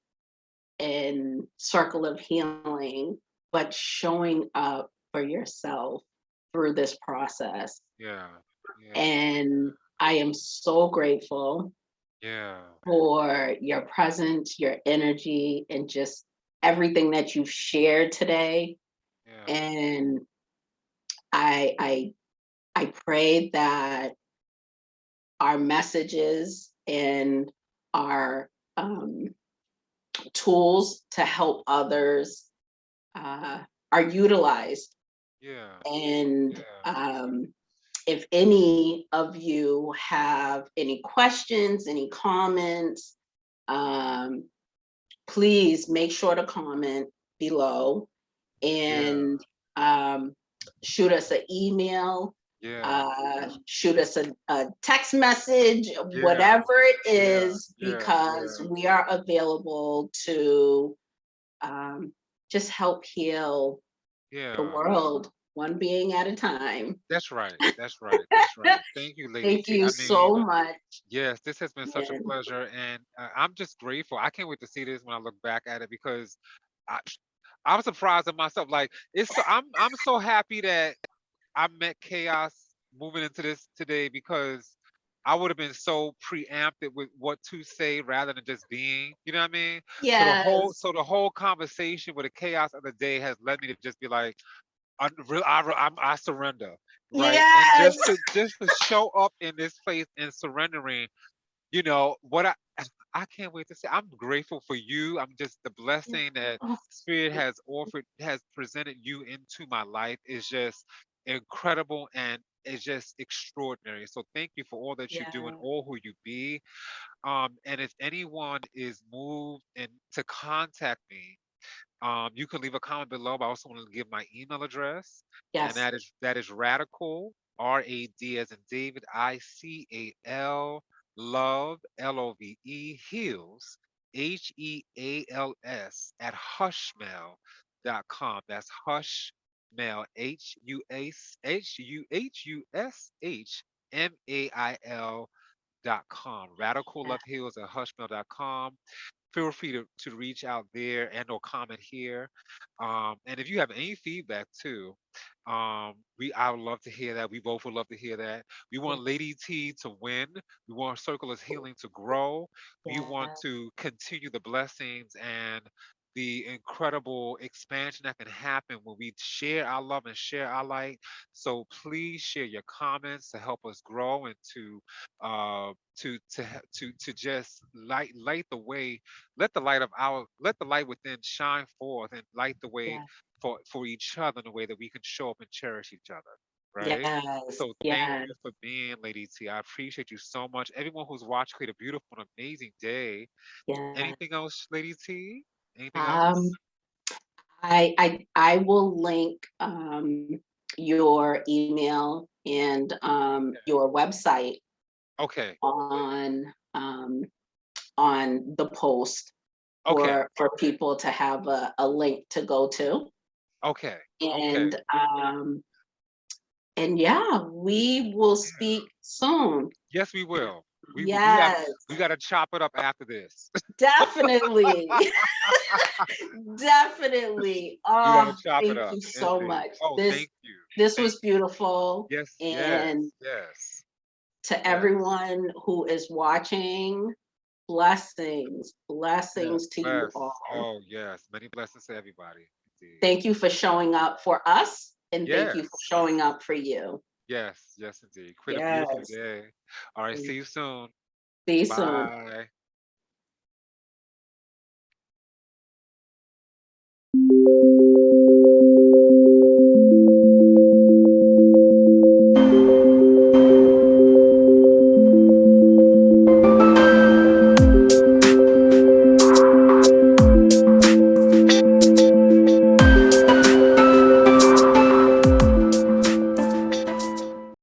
in Circle of Healing, but showing up for yourself through this process. Yeah. Yeah. And I am so grateful Yeah. for your presence, your energy, and just everything that you've shared today. Yeah. And I I I pray that our messages and our tools to help others are utilized. Yeah. And Yeah. if any of you have any questions, any comments, um, please make sure to comment below Yeah. and um, shoot us an email, Yeah. shoot us a text message, Yeah. whatever it Yeah. is, Yeah. because Yeah. we are available to um, just help heal the Yeah. world one being at a time. That's right. That's right. That's right. Thank you, Lady Thank T. you I mean, so much. yes, this has been such a And pleasure, and I'm just grateful. I can't wait to see this when I look back at it because I, I'm surprised at myself. Like it's, I'm so happy that I met chaos moving into this today because I would have been so preempted with what to say rather than just being. You know what I mean? yes, So the whole conversation with the chaos of the day has led me to just be like, I surrender, right? And yes, just to show up in this place and surrendering, you know what I can't wait to say. I'm grateful for you. I'm just the blessing that oh, Spirit has offered, has presented you into my life is just incredible and it's just extraordinary. So thank you for all that you do and yeah, all who you be. And if anyone is moved and to contact me, you can leave a comment below. But I also want to give my email address, and yes, that is radical, RAD as in David, ICAL, love, LOVE, heals, HEALS at hushmail.com. That's hushmail, HUSHMAIL.com. Radical yeah, Love Heals at hushmail.com. Feel free to reach out there and or comment here. And if you have any feedback too, I would love to hear that. We both would love to hear that. We yeah, want Lady T to win. We want Circle of Healing to grow. We want yeah, to continue the blessings and the incredible expansion that can happen when we share our love and share our light. So please share your comments to help us grow and to just light the way. Let the light within shine forth and light the way yeah, for each other in a way that we can show up and cherish each other, right? yes, So thank yes, you for being Lady T. I appreciate you so much. Everyone who's watched, create a beautiful and amazing day. yeah. Anything else, Lady T? Anything else? Um, I will link your email and your website Okay. on on the post Okay. for people to have a link to go to. Okay. Okay. And yeah, we will Yeah. speak soon. Yes, we will. Yes, We gotta chop it up after this. definitely. Definitely. We gotta Oh, chop it thank up. you so Indeed. much. Oh, This thank you. this Thank was beautiful. Yes, yes, And yes, to yes, everyone who is watching, blessings, yes. blessings to you Bless. all. Oh, yes. Many blessings to everybody. Indeed. Thank you for showing up for us, and thank you for Yes, showing up for you. yes, yes, indeed. Create a beautiful Yes. day. All right. See you soon. See you soon. Bye.